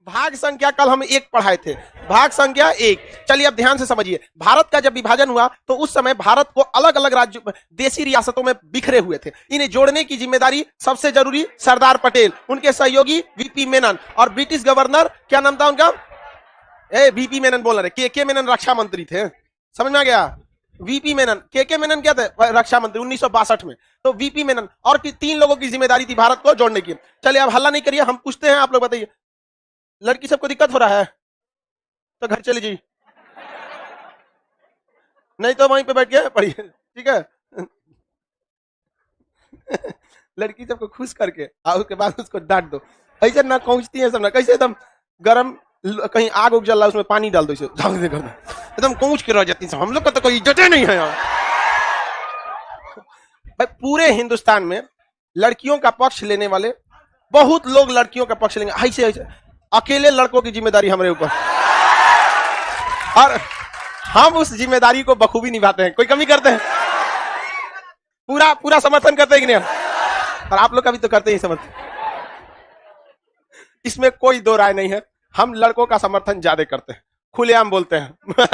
भाग संख्या कल हम 1 पढ़ाए थे, भाग संख्या 1। चलिए अब ध्यान से समझिए, भारत का जब विभाजन हुआ तो उस समय भारत को अलग अलग राज्यों, देशी रियासतों में बिखरे हुए थे। इन्हें जोड़ने की जिम्मेदारी सबसे जरूरी सरदार पटेल, उनके सहयोगी वीपी मेनन, और ब्रिटिश गवर्नर क्या नाम था उनका, वीपी मेनन बोल रहे, के मेनन रक्षा मंत्री थे, समझ में आ गया। वीपी मेनन, के मेनन क्या थे, रक्षा मंत्री 1962 में। तो वीपी मेनन और 3 लोगों की जिम्मेदारी थी भारत को जोड़ने की। चलिए अब हल्ला नहीं करिए, हम पूछते हैं, आप लोग बताइए, लड़की सबको दिक्कत हो रहा है तो घर चली जी, नहीं तो वहीं पे बैठ के पढ़िए, ठीक है। लड़की सबको खुश करके और उसके बाद उसको डांट दो, ऐसे ना पहुंचती है सब ना, कैसे एकदम गरम, कहीं आग उग जल रहा है उसमें पानी डाल दो, इसे एकदम पहुंच के रह जाती है। हम लोग का तो कोई इज्जत नहीं है यहाँ। भाई पूरे हिंदुस्तान में लड़कियों का पक्ष लेने वाले बहुत लोग लड़कियों का पक्ष लेंगे, ऐसे ऐसे, अकेले लड़कों की जिम्मेदारी हमारे ऊपर, और हम उस जिम्मेदारी को बखूबी निभाते हैं। कोई कमी करते हैं, पूरा पूरा समर्थन करते हैं कि नहीं, और आप लोग का भी तो करते हैं समर्थन, इसमें कोई दो राय नहीं है। हम लड़कों का समर्थन ज्यादा करते हैं, खुलेआम बोलते हैं।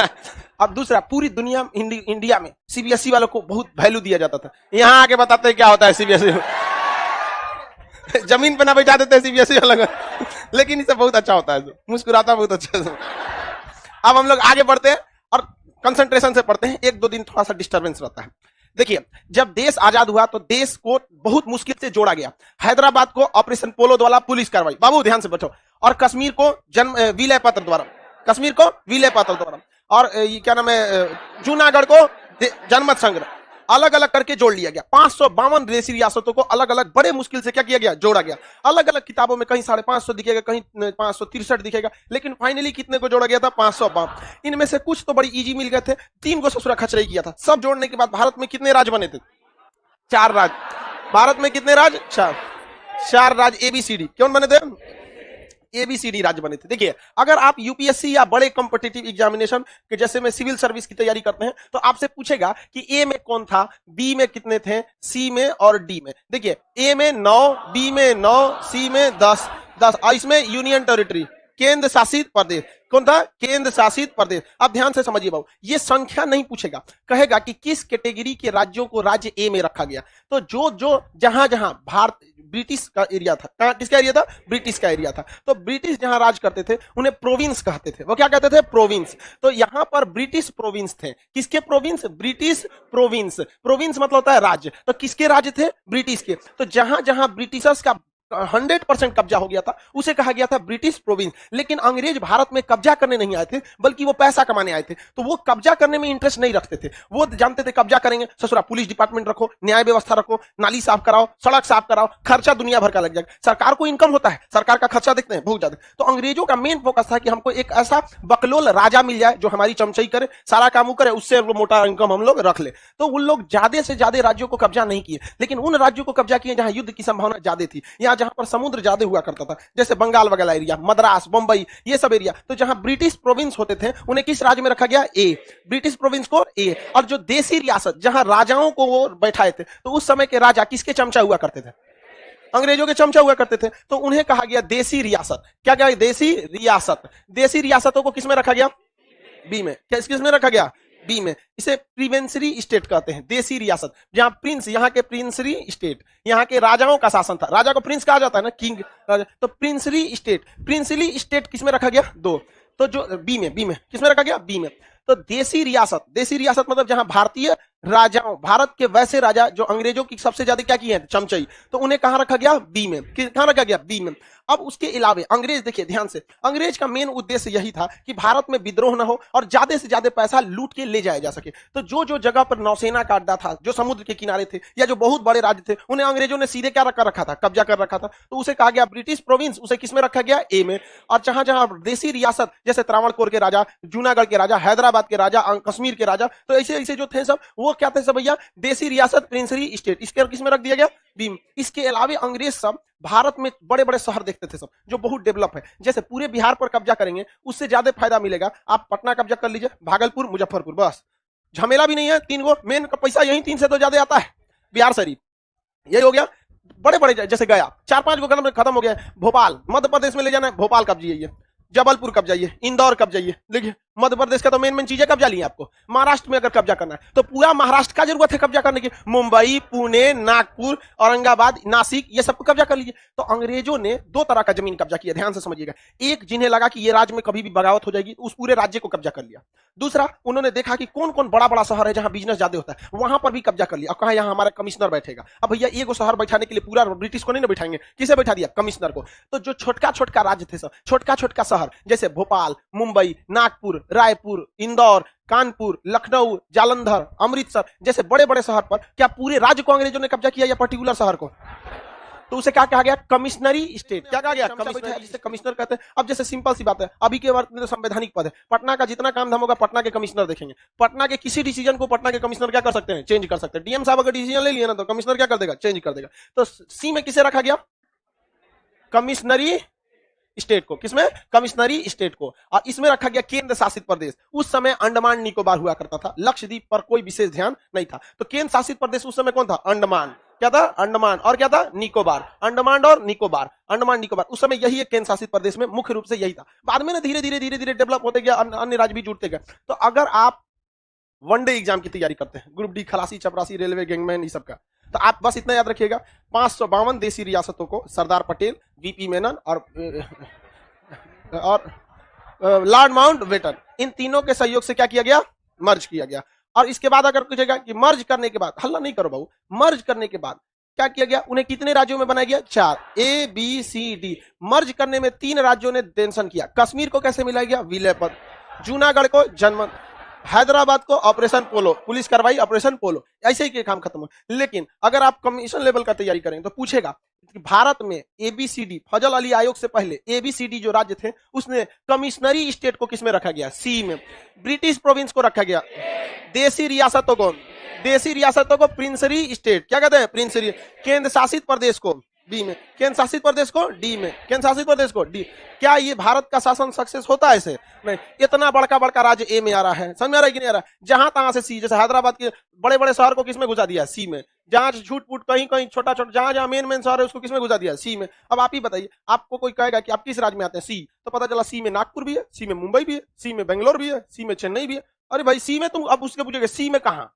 अब दूसरा, पूरी दुनिया इंडिया में सीबीएसई वालों को बहुत वैल्यू दिया जाता था। यहां आके बताते हैं क्या होता है सीबीएसई, जमीन पे ना बैठा देते सीबीएसई वाला, लेकिन इसे बहुत अच्छा होता है, मुस्कुराता बहुत अच्छा है। अब हम लोग आगे बढ़ते हैं और कंसंट्रेशन से पढ़ते हैं। 1-2 दिन थोड़ा सा डिस्टर्बेंस रहता है। देखिए, जब देश आजाद हुआ तो देश को बहुत मुश्किल से जोड़ा गया। हैदराबाद को ऑपरेशन पोलो द्वारा पुलिस कार्रवाई, बाबू ध्यान से बैठो, और कश्मीर को विलय पत्र द्वारा, कश्मीर को विलय पत्र द्वारा, और ये क्या नाम है, जूनागढ़ को जनमत संग्रह, अलग अलग करके जोड़ लिया गया। 552 देशी रियासतों को अलग अलग बड़े मुश्किल से क्या किया गया, जोड़ा गया। अलग अलग किताबों में कहीं 550 दिखेगा, कहीं 563 दिखेगा, लेकिन फाइनली कितने को जोड़ा गया था, 552। इनमें से कुछ तो बड़ी इजी मिल गए थे, 3 को ससुरा खचराई किया था। सब जोड़ने के बाद भारत में कितने राज्य बने थे, 4 राज्य। भारत में कितने राज्य, 4 राज्य ABCD, कौन बने थे, ABCD राज्य बने थे। देखिए, अगर आप यूपीएससी या बड़े कॉम्पिटिटिव एग्जामिनेशन के जैसे में सिविल सर्विस की तैयारी करते हैं तो आपसे पूछेगा कि ए में कौन था, बी में कितने थे, सी में और डी में। देखिए, ए में 9, बी में 9, सी में 10, और इसमें यूनियन टेरिटरी, केंद्र शासित प्रदेश, कौन था, केंद्र शासित प्रदेश। अब ध्यान से समझिए बाबू, ये संख्या नहीं पूछेगा, कहेगा कि किस कैटेगरी के राज्यों को राज्य ए में रखा गया। तो जो जहां जहां भारत ब्रिटिश का एरिया था, किसका एरिया था, ब्रिटिश का एरिया था, तो ब्रिटिश जहां राज करते थे उन्हें प्रोविंस कहते थे। वो क्या कहते थे, प्रोविंस। तो यहां पर ब्रिटिश प्रोविंस थे, किसके प्रोविंस, ब्रिटिश प्रोविंस। प्रोविंस मतलब होता है राज्य, तो किसके राज्य थे, ब्रिटिश के। तो जहां जहां ब्रिटिशर्स का 100% कब्जा हो गया था उसे कहा गया था ब्रिटिश प्रोविंस। लेकिन अंग्रेज भारत में कब्जा करने नहीं आए थे, बल्कि वो पैसा कमाने आए थे। तो वो कब्जा करने में इंटरेस्ट नहीं रखते थे, वो जानते थे कब्जा करेंगे, ससुरा पुलिस डिपार्टमेंट रखो, न्याय व्यवस्था रखो, नाली साफ कराओ, सड़क साफ कराओ, खर्चा दुनिया भर का लग जाएगा। सरकार को इनकम होता है, सरकार का खर्चा देखते हैं बहुत ज्यादा। तो अंग्रेजों का मेन फोकस था कि हमको एक ऐसा बकलोल राजा मिल जाए जो हमारी चमचई करे, सारा काम करे, उससे मोटा इनकम हम लोग रख ले। तो उन लोग ज्यादा से ज्यादा राज्यों को कब्जा नहीं किए, लेकिन उन राज्यों को कब्जा किए जहां युद्ध की संभावना ज्यादा थी, या जहां पर समुद्र ज्यादा हुआ करता था, जैसे बंगाल वगैरह एरिया, मद्रास, बंबई, ये सब एरिया। तो जहां ब्रिटिश प्रोविंस होते थे उन्हें किस राज्य में रखा गया, ए, ब्रिटिश प्रोविंस को ए। और जो देशी रियासत जहां राजाओं को वो बैठाए थे, तो उस समय के राजा किसके चमचा हुआ करते थे, अंग्रेजों के चमचा हुआ करते थे, तो उन्हें कहा गया देशी रियासत। क्या क्या, देशी रियासत। देशी रियासतों को किसमें रखा गया, बी में। क्या किसमें रखा गया, बी में। इसे प्रिवेंसरी स्टेट कहते हैं, देशी रियासत, जहां प्रिंस, यहाँ के प्रिंसरी स्टेट, यहाँ के राजाओं का शासन था। राजा को प्रिंस कहा जाता है ना, किंग राजा। तो प्रिंसली स्टेट, प्रिंसली स्टेट किसमें रखा गया, 2। तो जो बी में किसमें रखा गया, बी में। तो देशी रियासत, देशी रियासत मतलब जहां भारतीय राजाओं, भारत के वैसे राजा जो अंग्रेजों की सबसे ज्यादा क्या किए हैं, चमचई, तो उन्हें कहां रखा गया, बी में। कहां रखा गया, बी में। अब उसके अलावा अंग्रेज, देखिए ध्यान से, अंग्रेज का मेन उद्देश्य यही था कि भारत में विद्रोह न हो और ज्यादा से ज्यादा पैसा लूट के ले जाया जा सके। तो जो जो जगह पर नौसेना का अड्डा था, जो समुद्र के किनारे थे, या जो बहुत बड़े राज्य थे, उन्हें अंग्रेजों ने सीधे क्या रखा था, कब्जा कर रखा था। तो उसे कहा गया ब्रिटिश प्रोविंस, उसे किसमें रखा गया, ए में। और जहां जहां देशी रियासत, जैसे त्रावणकोर के राजा, जूनागढ़ के राजा, हैदराबाद के राजा, कश्मीर के राजा, तो ऐसे ऐसे जो थे सब, वो क्या थे सब भैया, देशी रियासत, प्रिंसरी स्टेट, इसके किसमें रख दिया गया, बी में। इसके अलावा अंग्रेज सब भारत में बड़े बड़े शहर देखते थे सब, जो बहुत डेवलप है। जैसे पूरे बिहार पर कब्जा करेंगे, उससे ज्यादा फायदा मिलेगा। आप पटना कब्जा कर लीजिए, भागलपुर, मुजफ्फरपुर, बस झमेला भी नहीं है। 3 गो मेन का पैसा यही 3 से तो ज्यादा आता है, बिहार शरीफ, यही हो गया। बड़े बड़े जैसे गया 4-5 गो खत्म हो गया। भोपाल मध्य प्रदेश में ले जाना है, भोपाल कब्जा जाइए, जबलपुर कब्जा जाइए, इंदौर कब्जा जाइए। देखिए मध्य प्रदेश का तो मेन चीजें कब्जा ली आपको। महाराष्ट्र में अगर कब्जा करना है तो पूरा महाराष्ट्र का जरूरत है कब्जा करने की। मुंबई, पुणे, नागपुर, औरंगाबाद, नासिक, ये सबको कब्जा कर लीजिए। तो अंग्रेजों ने 2 तरह का जमीन कब्जा किया, ध्यान से समझिएगा। एक, जिन्हें लगा कि ये राज्य में कभी भी बगावत हो जाएगी, उस पूरे राज्य को कब्जा कर लिया। दूसरा, उन्होंने देखा कि कौन कौन बड़ा बड़ा शहर है जहां बिजनेस ज्यादा होता है, वहां पर भी कब्जा कर लिया। अब कहा यहाँ हमारा कमिश्नर बैठेगा। अब भैया एक शहर बैठाने के लिए पूरा ब्रिटिश को नहीं ना बैठाएंगे, किसे बैठा दिया? कमिश्नर को। तो जो छोटका छोटका राज्य थे, छोटका छोटका शहर जैसे भोपाल, मुंबई, नागपुर, रायपुर, इंदौर, कानपुर, लखनऊ, जालंधर, अमृतसर जैसे बड़े बड़े शहर पर क्या पूरे राज्य को अंग्रेजों ने कब्जा किया या पर्टिकुलर शहर को? तो उसे क्या कहा गया? कमिश्नरी स्टेट। क्या कहा गया? कमिश्नर, जिसे कमिश्नर कहते हैं। अब जैसे सिंपल सी बात है, अभी के वर्ष में तो संवैधानिक पद है, पटना का जितना काम धाम होगा पटना के कमिश्नर देखेंगे। पटना के किसी डिसीजन को पटना के कमिश्नर क्या कर सकते हैं? चेंज कर सकते हैं। डीएम साहब अगर डिसीजन ले लिया ना तो कमिश्नर क्या कर देगा? चेंज कर देगा। तो सी में किसे रखा गया? कमिश्नरी स्टेट को। किसमें? कमिश्नरी स्टेट को। और इसमें रखा गया केंद्र शासित प्रदेश। उस समय अंडमान निकोबार हुआ करता था, लक्षद्वीप पर कोई विशेष ध्यान नहीं था। तो केंद्र शासित प्रदेश उस समय कौन था? अंडमान। क्या था? अंडमान। और क्या था? निकोबार। अंडमान और निकोबार, अंडमान निकोबार उस समय यही एक केंद्र शासित प्रदेश में मुख्य रूप से यही था। बाद में ना धीरे धीरे डेवलप होते गया, अन्य राज्य भी जुड़ते गए। तो अगर आप वनडे एग्जाम की तैयारी करते हैं, ग्रुप डी, खलासी, चपरासी, रेलवे, गैंगमैन, ये सब का, तो आप बस इतना याद रखिएगा, 552 देशी रियासतों को सरदार पटेल, वीपी मेनन और लॉर्ड माउंटबेटन, इन तीनों के सहयोग से क्या किया गया? मर्ज किया गया। और इसके बाद अगर पूछेगा कि मर्ज करने के बाद, हल्ला नहीं करो बाबू, मर्ज करने के बाद क्या किया गया? उन्हें कितने राज्यों में बनाया गया? 4, ए बी सी डी। मर्ज करने में 3 राज्यों ने टेंशन किया। कश्मीर को कैसे मिलाया गया? विलय पद। जूनागढ़ को जनमत, हैदराबाद को ऑपरेशन पोलो, पुलिस कार्रवाई ऑपरेशन पोलो, ऐसे ही के काम खत्म हो। लेकिन अगर आप कमीशन लेवल का तैयारी करें तो पूछेगा कि भारत में एबीसीडी, फजल अली आयोग से पहले एबीसीडी जो राज्य थे उसने कमिश्नरी स्टेट को किसमें रखा गया? सी में। ब्रिटिश प्रोविंस को रखा गया। देशी रियासतों को, देशी रियासतों को प्रिंसरी स्टेट, क्या कहते हैं? प्रिंसरी। केंद्र शासित प्रदेश को बी में, केंद्र शासित प्रदेश को डी में, केंद्र शासित प्रदेश को डी। क्या ये भारत का शासन सक्सेस होता है ऐसे? नहीं। इतना बड़का बड़का राज्य ए में आ रहा है, समझ आ रहा है कि नहीं आ रहा? जहां तहां से सी, जैसे हैदराबाद के बड़े बड़े शहर को किसमें घुसा दिया? सी में। जहां झूठ फूट कहीं कहीं छोटा छोटा, जहां जहां मेन शहर है उसको किसमें घुसा दिया? सी में। अब आप ही बताइए, आपको कोई कहेगा कि आप किस राज्य में आते हैं? सी, तो पता चला सी में नागपुर भी है, सी में मुंबई भी है, सी में बेंगलोर भी है, सी में चेन्नई भी है। अरे भाई सी में तुम, अब उसके पूछोगे सी में कहां?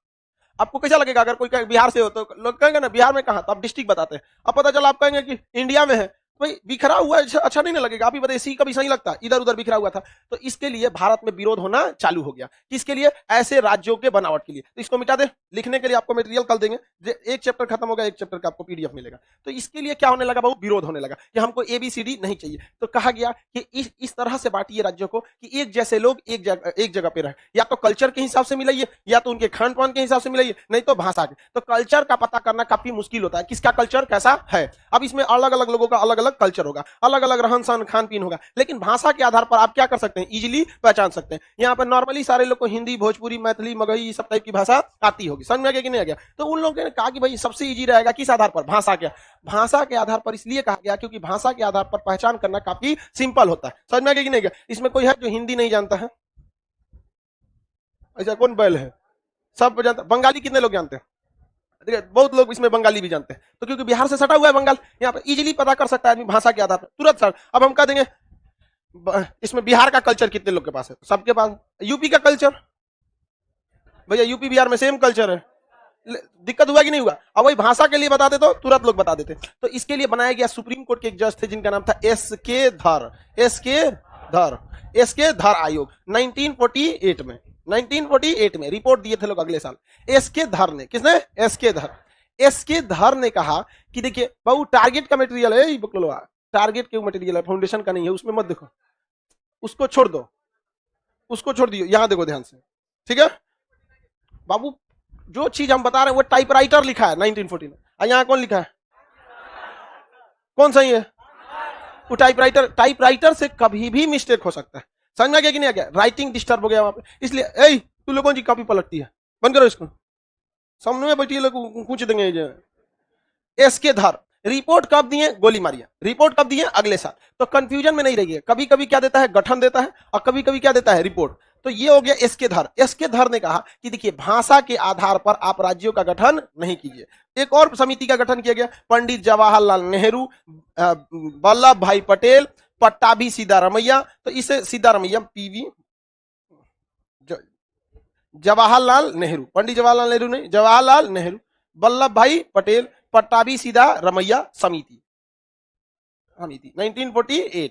आपको कैसा लगेगा? अगर कोई बिहार से हो तो लोग कहेंगे ना बिहार में कहां, तो आप डिस्ट्रिक्ट बताते हैं। अब पता चला आप कहेंगे कि इंडिया में है, भाई बिखरा हुआ अच्छा नहीं ना लगेगा? आप ही बताइए, सी कभी सही लगता? इधर उधर बिखरा हुआ था। तो इसके लिए भारत में विरोध होना चालू हो गया। किसके लिए? ऐसे राज्यों के बनावट के लिए। तो इसको मिटा दे। लिखने के लिए आपको मटेरियल कल देंगे, एक चैप्टर खत्म होगा, एक चैप्टर का आपको पीडीएफ मिलेगा। तो इसके लिए क्या होने लगा बाबू? विरोध होने लगा कि हमको एबीसीडी नहीं चाहिए। तो कहा गया कि इस तरह से बांटिए राज्यों को कि एक जैसे लोग एक जगह पे रहे। या तो कल्चर के हिसाब से मिलाइए, या तो उनके खान पान के हिसाब से मिलाइए, नहीं तो भाषा के। तो कल्चर का पता करना काफी मुश्किल होता है, किसका कल्चर कैसा है। अब इसमें अलग अलग लोगों का अलग अलग कल्चर होगा, अलग अलग रहन सहन खान पीन होगा, लेकिन भाषा के आधार पर आप क्या कर सकते हैं? इजीली पहचान सकते हैं। यहाँ पर नॉर्मली सारे लोग को हिंदी, भोजपुरी, मैथिली, मगही, सब टाइप की भाषा आती होगी, समझ में आ गया कि नहीं आ गया? तो उन लोगों ने कहा कि भाई सबसे इजी रहेगा किस आधार पर? भाषा के। भाषा के आधार पर इसलिए कहा गया क्योंकि भाषा के आधार पर पहचान करना काफी सिंपल होता है। समझ में आ गया कि नहीं गया? इसमें कोई है जो हिंदी नहीं जानता है? ऐसा कौन बैल है? सब जानता। बंगाली कितने लोग जानते हैं? बहुत लोग इसमें बंगाली भी जानते हैं। तो क्योंकि बिहार से सटा हुआ है बंगाल, यहाँ पर इजीली पता कर सकता है आदमी भाषा के आधार पर तुरंत। सर अब हम कह देंगे इसमें बिहार का कल्चर कितने लोग के पास है? सबके पास। यूपी का कल्चर, भैया यूपी बिहार में सेम कल्चर है, दिक्कत हुआ कि नहीं हुआ? अब वही भाषा के लिए बता दे तो तुरंत लोग बता देते। तो इसके लिए बनाया गया, सुप्रीम कोर्ट के एक जज थे जिनका नाम था एस के धर आयोग। 1948 में रिपोर्ट दिए थे लोग अगले साल। एस के धर ने, किसने? एस के धर ने कहा कि देखिए बाबू टारगेट का मटेरियल है, टारगेट के मटेरियल है, फाउंडेशन का नहीं है, उसमें मत देखो, उसको छोड़ दो, उसको छोड़ दियो, यहां देखो ध्यान से, ठीक है बाबू? जो चीज हम बता रहे हैं वो टाइपराइटर लिखा है 1914 में, और यहां कौन लिखा है? कौन सही है? वो टाइपराइटर से कभी भी मिस्टेक हो सकता है। समझ में आ गया कि नहीं आ गया? राइटिंग डिस्टर्ब हो गया वहां पे, इसलिए तू लोगों की कॉपी पलटती है, बंद करो इसको, सामने में बैठिए लोग पूछ देंगे। एस के धर रिपोर्ट कब दिए? गोली मारिया। रिपोर्ट कब दिए? अगले साल। तो कंफ्यूजन में नहीं रहिए, कभी कभी क्या देता है? गठन देता है, और कभी कभी क्या देता है? रिपोर्ट। तो ये हो गया एसके धर। एसके धर ने कहा कि देखिए भाषा के आधार पर आप राज्यों का गठन नहीं कीजिए। एक और समिति का गठन किया गया, पंडित जवाहरलाल नेहरू, वल्लभ भाई पटेल, पट्टाभी सिद्धारमैया। तो इसे सिद्धारमैया पीवी जवाहरलाल नेहरू, पंडित जवाहरलाल नेहरू नहीं, जवाहरलाल नेहरू, वल्लभ भाई पटेल, पट्टाभी सिद्धारमैया समिति 1948।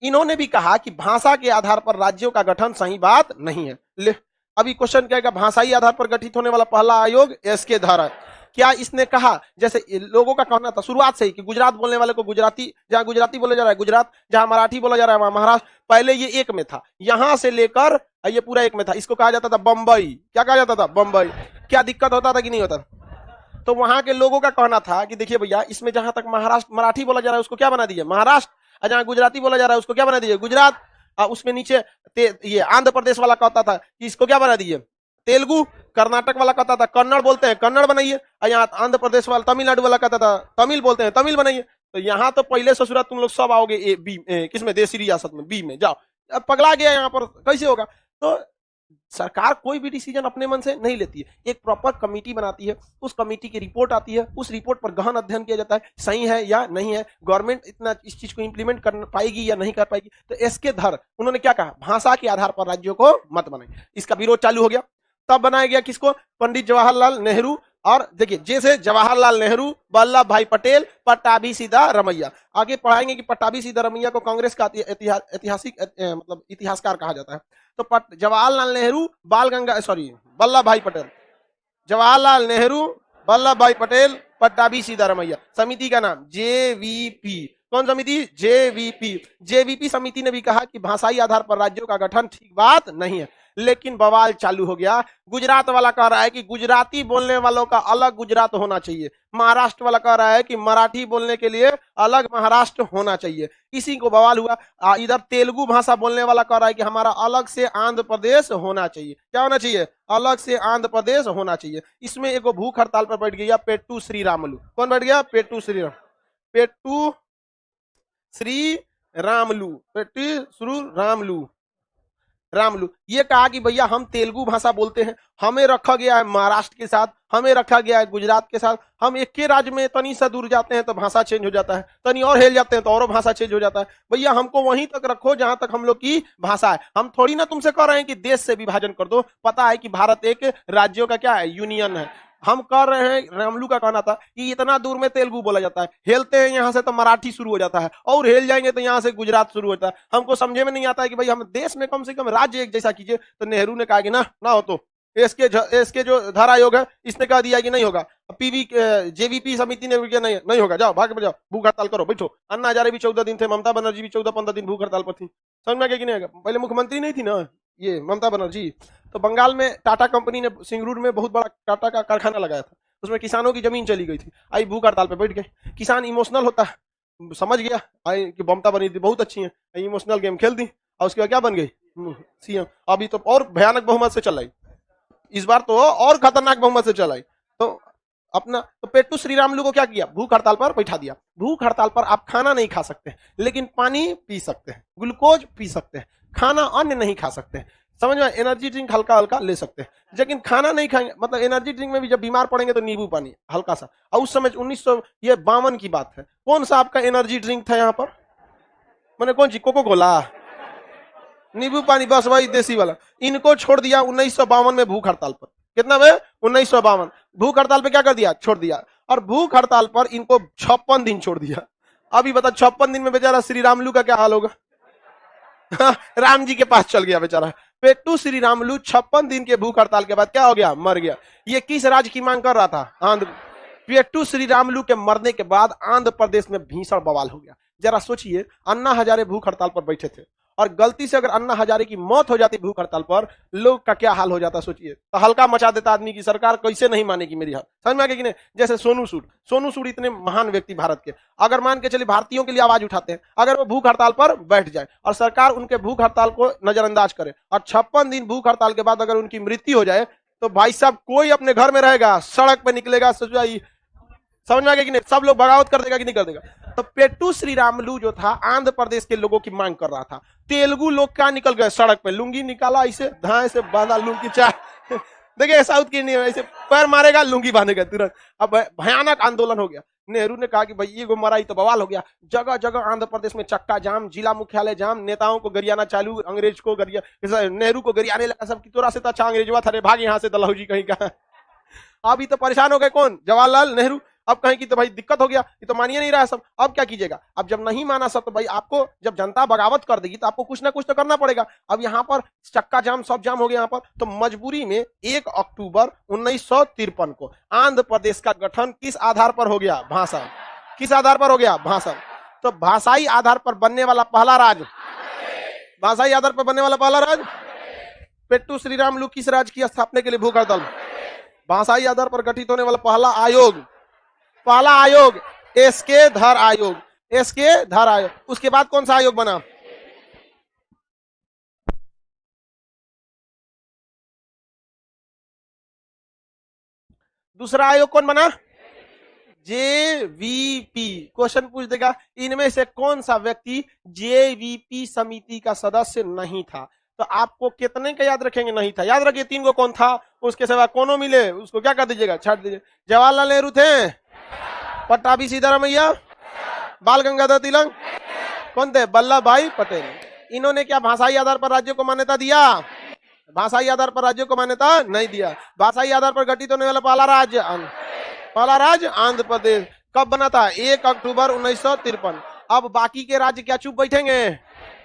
इन्होंने भी कहा कि भाषा के आधार पर राज्यों का गठन सही बात नहीं है। ले अभी क्वेश्चन क्या है, भाषाई आधार पर गठित होने वाला पहला आयोग एसके धर है। क्या इसने कहा, जैसे लोगों का कहना था शुरुआत से ही कि गुजरात बोलने वाले को गुजराती, जहां गुजराती बोला जा रहा है गुजरात, जहां मराठी बोला जा रहा है वहां महाराष्ट्र। पहले ये एक में था, यहां से लेकर ये पूरा एक में था। इसको कहा जाता था बंबई। क्या कहा जाता था? बंबई। क्या दिक्कत होता था कि नहीं होता? तो वहां के लोगों का कहना था कि देखिए भैया, इसमें जहां तक महाराष्ट्र मराठी बोला जा रहा है उसको क्या बना दीजिए महाराष्ट्र, और जहां गुजराती बोला जा रहा है उसको क्या बना दीजिए गुजरात। उसमें नीचे ये आंध्र प्रदेश वाला कहता था कि इसको क्या बना दीजिए तेलुगु। कर्नाटक वाला कहता था कन्नड़ बोलते हैं कन्नड़ बनाइए, और यहाँ आंध्र प्रदेश वाला तमिलनाडु वाला कहता था तमिल बोलते हैं तमिल बनाइए। तो यहाँ तो पहले ससुरा तुम लोग सब आओगे ए बी, किसमें देसी रियासत में, बी में जाओ। अब पगला गया यहाँ पर, कैसे होगा? तो सरकार कोई भी डिसीजन अपने मन से नहीं लेती है, एक प्रॉपर कमेटी बनाती है, उस कमेटी की रिपोर्ट आती है, उस रिपोर्ट पर गहन अध्ययन किया जाता है सही है या नहीं है, गवर्नमेंट इतना इस चीज को इंप्लीमेंट कर पाएगी या नहीं कर पाएगी। तो एसके धर उन्होंने क्या कहा, भाषा के आधार पर राज्यों को मत बनाए। इसका विरोध चालू हो गया। तब बनाया गया किसको? पंडित जवाहरलाल नेहरू। और देखिए जैसे जवाहरलाल नेहरू, वल्लभ भाई पटेल, पट्टाभी सिद्धारमैया। आगे पढ़ाएंगे कि पट्टाभी सिद्धारमैया को कांग्रेस का ऐतिहासिक मतलब इतिहासकार कहा जाता है। तो जवाहरलाल नेहरू, वल्लभ भाई पटेल, जवाहरलाल नेहरू, वल्लभ भाई पटेल, पट्टाभी सिद्धारमैया। समिति का नाम जेवीपी। कौन समिति? जेवीपी। जेवीपी समिति ने भी कहा कि भाषाई आधार पर राज्यों का गठन ठीक बात नहीं है। लेकिन बवाल चालू हो गया। गुजरात वाला कह रहा है कि गुजराती बोलने वालों का अलग गुजरात होना चाहिए, महाराष्ट्र वाला कह रहा है कि मराठी बोलने के लिए अलग महाराष्ट्र होना चाहिए। इसी को बवाल हुआ। इधर तेलुगु भाषा बोलने वाला कह रहा है कि हमारा अलग से आंध्र प्रदेश होना चाहिए। क्या होना चाहिए? अलग से आंध्र प्रदेश होना चाहिए। इसमें एक भूख हड़ताल पर बैठ गया पेट्टू श्रीरामुलु। कौन बैठ गया? पेट्टू श्रीराम, पेट्टू श्रीरामुलु, पेट्टू श्रीरामुलु, रामलू। ये कहा कि भैया हम तेलुगु भाषा बोलते हैं, हमें रखा गया है महाराष्ट्र के साथ, हमें रखा गया है गुजरात के साथ। हम एक के राज्य में तनी सा दूर जाते हैं तो भाषा चेंज हो जाता है, तनी और हिल जाते हैं तो और भाषा चेंज हो जाता है। भैया हमको वहीं तक रखो जहां तक हम लोग की भाषा है। हम थोड़ी ना तुमसे कह रहे हैं कि देश से विभाजन कर दो। पता है कि भारत एक राज्यों का क्या है, यूनियन है। हम कर रहे हैं, रामलू का कहना था कि इतना दूर में तेलुगु बोला जाता है, हेलते हैं यहाँ से तो मराठी शुरू हो जाता है, और हेल जाएंगे तो यहाँ से गुजरात शुरू होता है। हमको समझे में नहीं आता है कि भाई हम देश में कम से कम राज्य एक जैसा कीजिए। तो नेहरू ने कहा कि ना हो। तो इसके जो धारा आयोग है इसने कह दिया कि नहीं होगा। जेवीपी समिति ने नहीं होगा, जाओ भाग में जाओ, भूख हड़ताल करो, बैठो। अन्ना हजारे भी 14 दिन थे, ममता बनर्जी भी 14-15 दिन भूख हड़ताल पर थी। समझ में कि नहीं? पहले मुख्यमंत्री नहीं थी ना ये ममता बनर्जी। तो बंगाल में टाटा कंपनी ने सिंगरूर में बहुत बड़ा टाटा का कारखाना लगाया था, उसमें किसानों की जमीन चली गई थी। आई भूख हड़ताल पे बैठ गए। किसान इमोशनल होता है, समझ गया आई कि ममता बनर्जी बहुत अच्छी है, इमोशनल गेम खेल दी, और उसके बाद क्या बन गई? सीएम। अभी तो और भयानक बहुमत से चलाई, इस बार तो और खतरनाक बहुमत से चलाई। तो अपना तो पेट्टू श्रीरामुलु को क्या किया? भूख हड़ताल पर बैठा दिया। भूख हड़ताल पर आप खाना नहीं खा सकते, लेकिन पानी पी सकते हैं, ग्लूकोज पी सकते हैं, खाना अन्य नहीं खा सकते। समझ में? एनर्जी ड्रिंक हल्का हल्का ले सकते हैं, लेकिन खाना नहीं खाएंगे। मतलब एनर्जी ड्रिंक में भी जब बीमार पड़ेंगे तो नींबू पानी हल्का सा। और उस समय 1952 की बात है। कौन सा आपका एनर्जी ड्रिंक था यहाँ पर? मैंने कौन सी? कोको कोला, नींबू पानी, बस वही देसी वाला। इनको छोड़ दिया 1952 में भूख हड़ताल पर। कितना में? 1952 भूख हड़ताल पे क्या कर दिया? छोड़ दिया। और भूख हड़ताल पर इनको 56 दिन छोड़ दिया। अभी बता 56 दिन में बेचारा श्रीरामुलु का क्या हाल होगा? राम जी के पास चल गया बेचारा। पेट्टू श्रीरामुलु 56 दिन के भूख हड़ताल के बाद क्या हो गया? मर गया। ये किस राज्य की मांग कर रहा था? आंध्र। पेट्टू श्रीरामुलु के मरने के बाद आंध्र प्रदेश में भीषण बवाल हो गया। जरा सोचिए, अन्ना हजारे भूख हड़ताल पर बैठे थे, और गलती से अगर अन्ना हजारे की मौत हो जाती भूख हड़ताल पर, लोग का क्या हाल हो जाता सोचिए। तो हल्का मचा देता आदमी की सरकार कैसे नहीं मानेगी मेरी हाल। समझ में आ गया कि नहीं? जैसे सोनू सूद इतने महान व्यक्ति भारत के, अगर मान के चलिए भारतीयों के लिए आवाज उठाते हैं, अगर वो भूख हड़ताल पर बैठ जाए और सरकार उनके भूख हड़ताल को नजरअंदाज करे, और 56 दिन भूख हड़ताल के बाद अगर उनकी मृत्यु हो जाए, तो भाई साहब कोई अपने घर में रहेगा? सड़क पर निकलेगा। समझ में आ गया कि नहीं? सब लोग बगावत कर देगा कि नहीं कर देगा? तो पेट्टू श्रीरामुलु जो था आंध्र प्रदेश के लोगों की मांग कर रहा था। तेलुगु लोग क्या निकल गए सड़क पे, लुंगी निकाला, ऐसे धाए से बांधा लुंगी चाय देखिए साउथ की नहीं ऐसे पैर मारेगा लुंगी बांधेगा तुरंत। अब भयानक आंदोलन हो गया। नेहरू ने कहा कि भाई ये मरा तो बवाल हो गया। जगह जगह आंध्र प्रदेश में चक्का जाम, जिला मुख्यालय जाम, नेताओं को गरियाना चालू, अंग्रेज को गरिया, नेहरू को गरियाने लगा सब की तोरा से तो अच्छा अंग्रेजवा था रे, भाग यहाँ से दलाहू जी कहीं का। अभी तो परेशान हो गए कौन? जवाहरलाल नेहरू। अब कहें कि तो भाई दिक्कत हो गया, ये तो मानिए नहीं रहा सब, अब क्या कीजिएगा? अब जब नहीं माना सब तो भाई आपको जब जनता बगावत कर देगी तो आपको कुछ ना कुछ तो करना पड़ेगा। अब यहाँ पर चक्का जाम सब जाम हो गया यहाँ पर, तो मजबूरी में 1 अक्टूबर 1953 को आंध्र प्रदेश का गठन किस आधार पर हो गया? भाषा। किस आधार पर हो गया? भाषा। तो भाषाई आधार पर बनने वाला पहला राज्य, भाषाई आधार पर बनने वाला पहला राज्य पेट्टू श्रीरामुलु किस राज्य की स्थापना के लिए भूख हड़ताल? भाषाई आधार पर गठित होने वाला पहला आयोग, पहला आयोग एसके धर आयोग, एसके धर आयोग। उसके बाद कौन सा आयोग बना? दूसरा आयोग कौन बना? जेवीपी। क्वेश्चन पूछ देगा इनमें से कौन सा व्यक्ति जेवीपी समिति का सदस्य नहीं था? तो आपको कितने का याद रखेंगे नहीं था? याद रखिए 3 को कौन था, उसके सिवा कोनो मिले उसको क्या कर दीजिएगा? छाट दीजिए। जवाहरलाल नेहरू थे, पट्टाभी सीतारामैया, बाल गंगाधर तिलक, कौन थे? वल्लभ भाई पटेल। इन्होंने क्या भाषाई आधार पर राज्यों को मान्यता दिया? भाषाई आधार पर राज्यों को मान्यता नहीं दिया। भाषाई आधार पर गठित होने वाला पहला राज्य आंध्र प्रदेश। कब बना था? 1 अक्टूबर 1953। अब बाकी के राज्य क्या चुप बैठेंगे?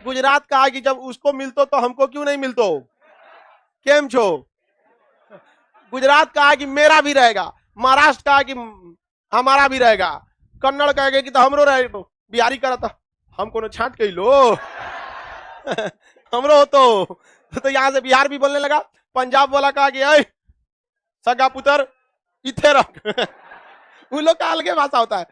गुजरात कहा कि जब उसको मिलतो तो हमको क्यों नहीं मिलतो? केम छो? गुजरात कहा कि मेरा भी रहेगा, महाराष्ट्र कहा कि हमारा भी रहेगा, कन्नड़ कहेगा कि तो हमरो रहेगा, बिहारी करा था हमको न छांट के लो हमरो तो यहां से बिहार भी बोलने लगा। पंजाब वाला कहा कि सगा पुत्र इथे रख उन लोग का अलग भाषा होता है।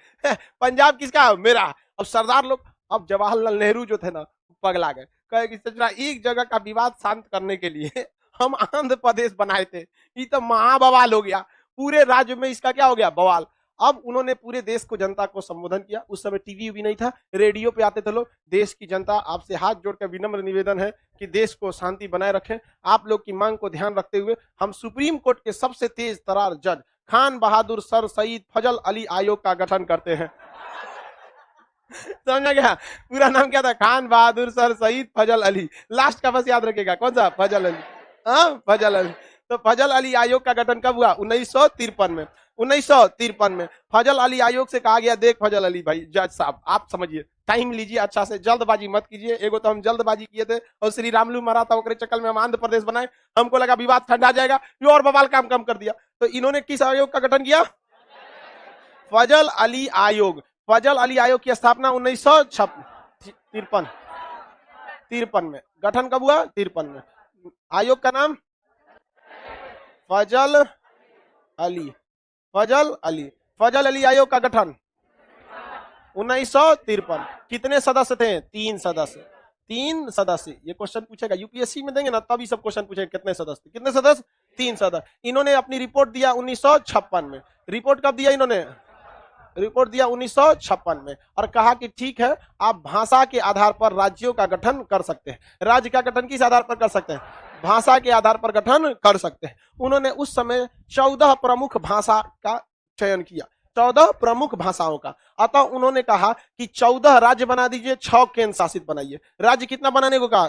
पंजाब किसका? मेरा। अब सरदार लोग, अब जवाहरलाल नेहरू जो थे ना पगला गए, कहे कि सचरा एक जगह का विवाद शांत करने के लिए हम आंध्र प्रदेश बनाए थे, ये तो महाबवाल हो गया, पूरे राज्य में इसका क्या हो गया? बवाल। अब उन्होंने पूरे देश को, जनता को संबोधन किया। उस समय टीवी भी नहीं था, रेडियो पे आते थे लोग। देश की जनता, आपसे हाथ जोड़कर विनम्र निवेदन है कि देश को शांति बनाए रखें। आप लोग की मांग को ध्यान रखते हुए हम सुप्रीम कोर्ट के सबसे तेज तरार जज खान बहादुर सर सईद फजल अली आयोग का गठन करते हैं। समझा गया? पूरा नाम क्या था? खान बहादुर सर सईद फजल अली। लास्ट का बस याद रखेगा, कौन सा? फजल अली। हाँ, फजल अली। तो फजल अली आयोग का गठन कब हुआ? 1953 में। 1953 में फजल अली आयोग से कहा गया, देख फजल अली भाई जज साहब, आप समझिए, टाइम लीजिए अच्छा से, जल्दबाजी मत कीजिए। एगो तो हम जल्दबाजी किए थे और श्री रामुलु मरा था, ओकरे चक्कर में हम आंध्र प्रदेश बनाए, हमको लगा विवाद ठंडा जाएगा, ये और बवाल काम कम कर दिया। तो इन्होंने किस आयोग का गठन किया? फजल अली आयोग। फजल अली आयोग की स्थापना 1953 में। गठन कब हुआ? 53 में। आयोग का नाम फजल अली। फजल अली। फजल अली आयोग का गठन 1953। कितने सदस्य थे? 3 सदस्य। 3 सदस्य। ये क्वेश्चन पूछेगा यूपीएससी में, देंगे ना तभी सब क्वेश्चन पूछेगा कितने सदस्य। कितने सदस्य? 3 सदस्य। इन्होंने अपनी रिपोर्ट दिया 1956 में। रिपोर्ट कब दिया इन्होंने? रिपोर्ट दिया 1956 में, और कहा कि ठीक है, आप भाषा के आधार पर राज्यों का गठन कर सकते हैं। राज्य का गठन किस आधार पर कर सकते हैं? भाषा के आधार पर गठन कर सकते हैं। उन्होंने उस समय 14 प्रमुख भाषा का चयन किया, 14 प्रमुख भाषाओं का। अतः उन्होंने कहा कि 14 राज्य बना दीजिए, 6 केंद्र शासित बनाइए। राज्य कितना बनाने को कहा?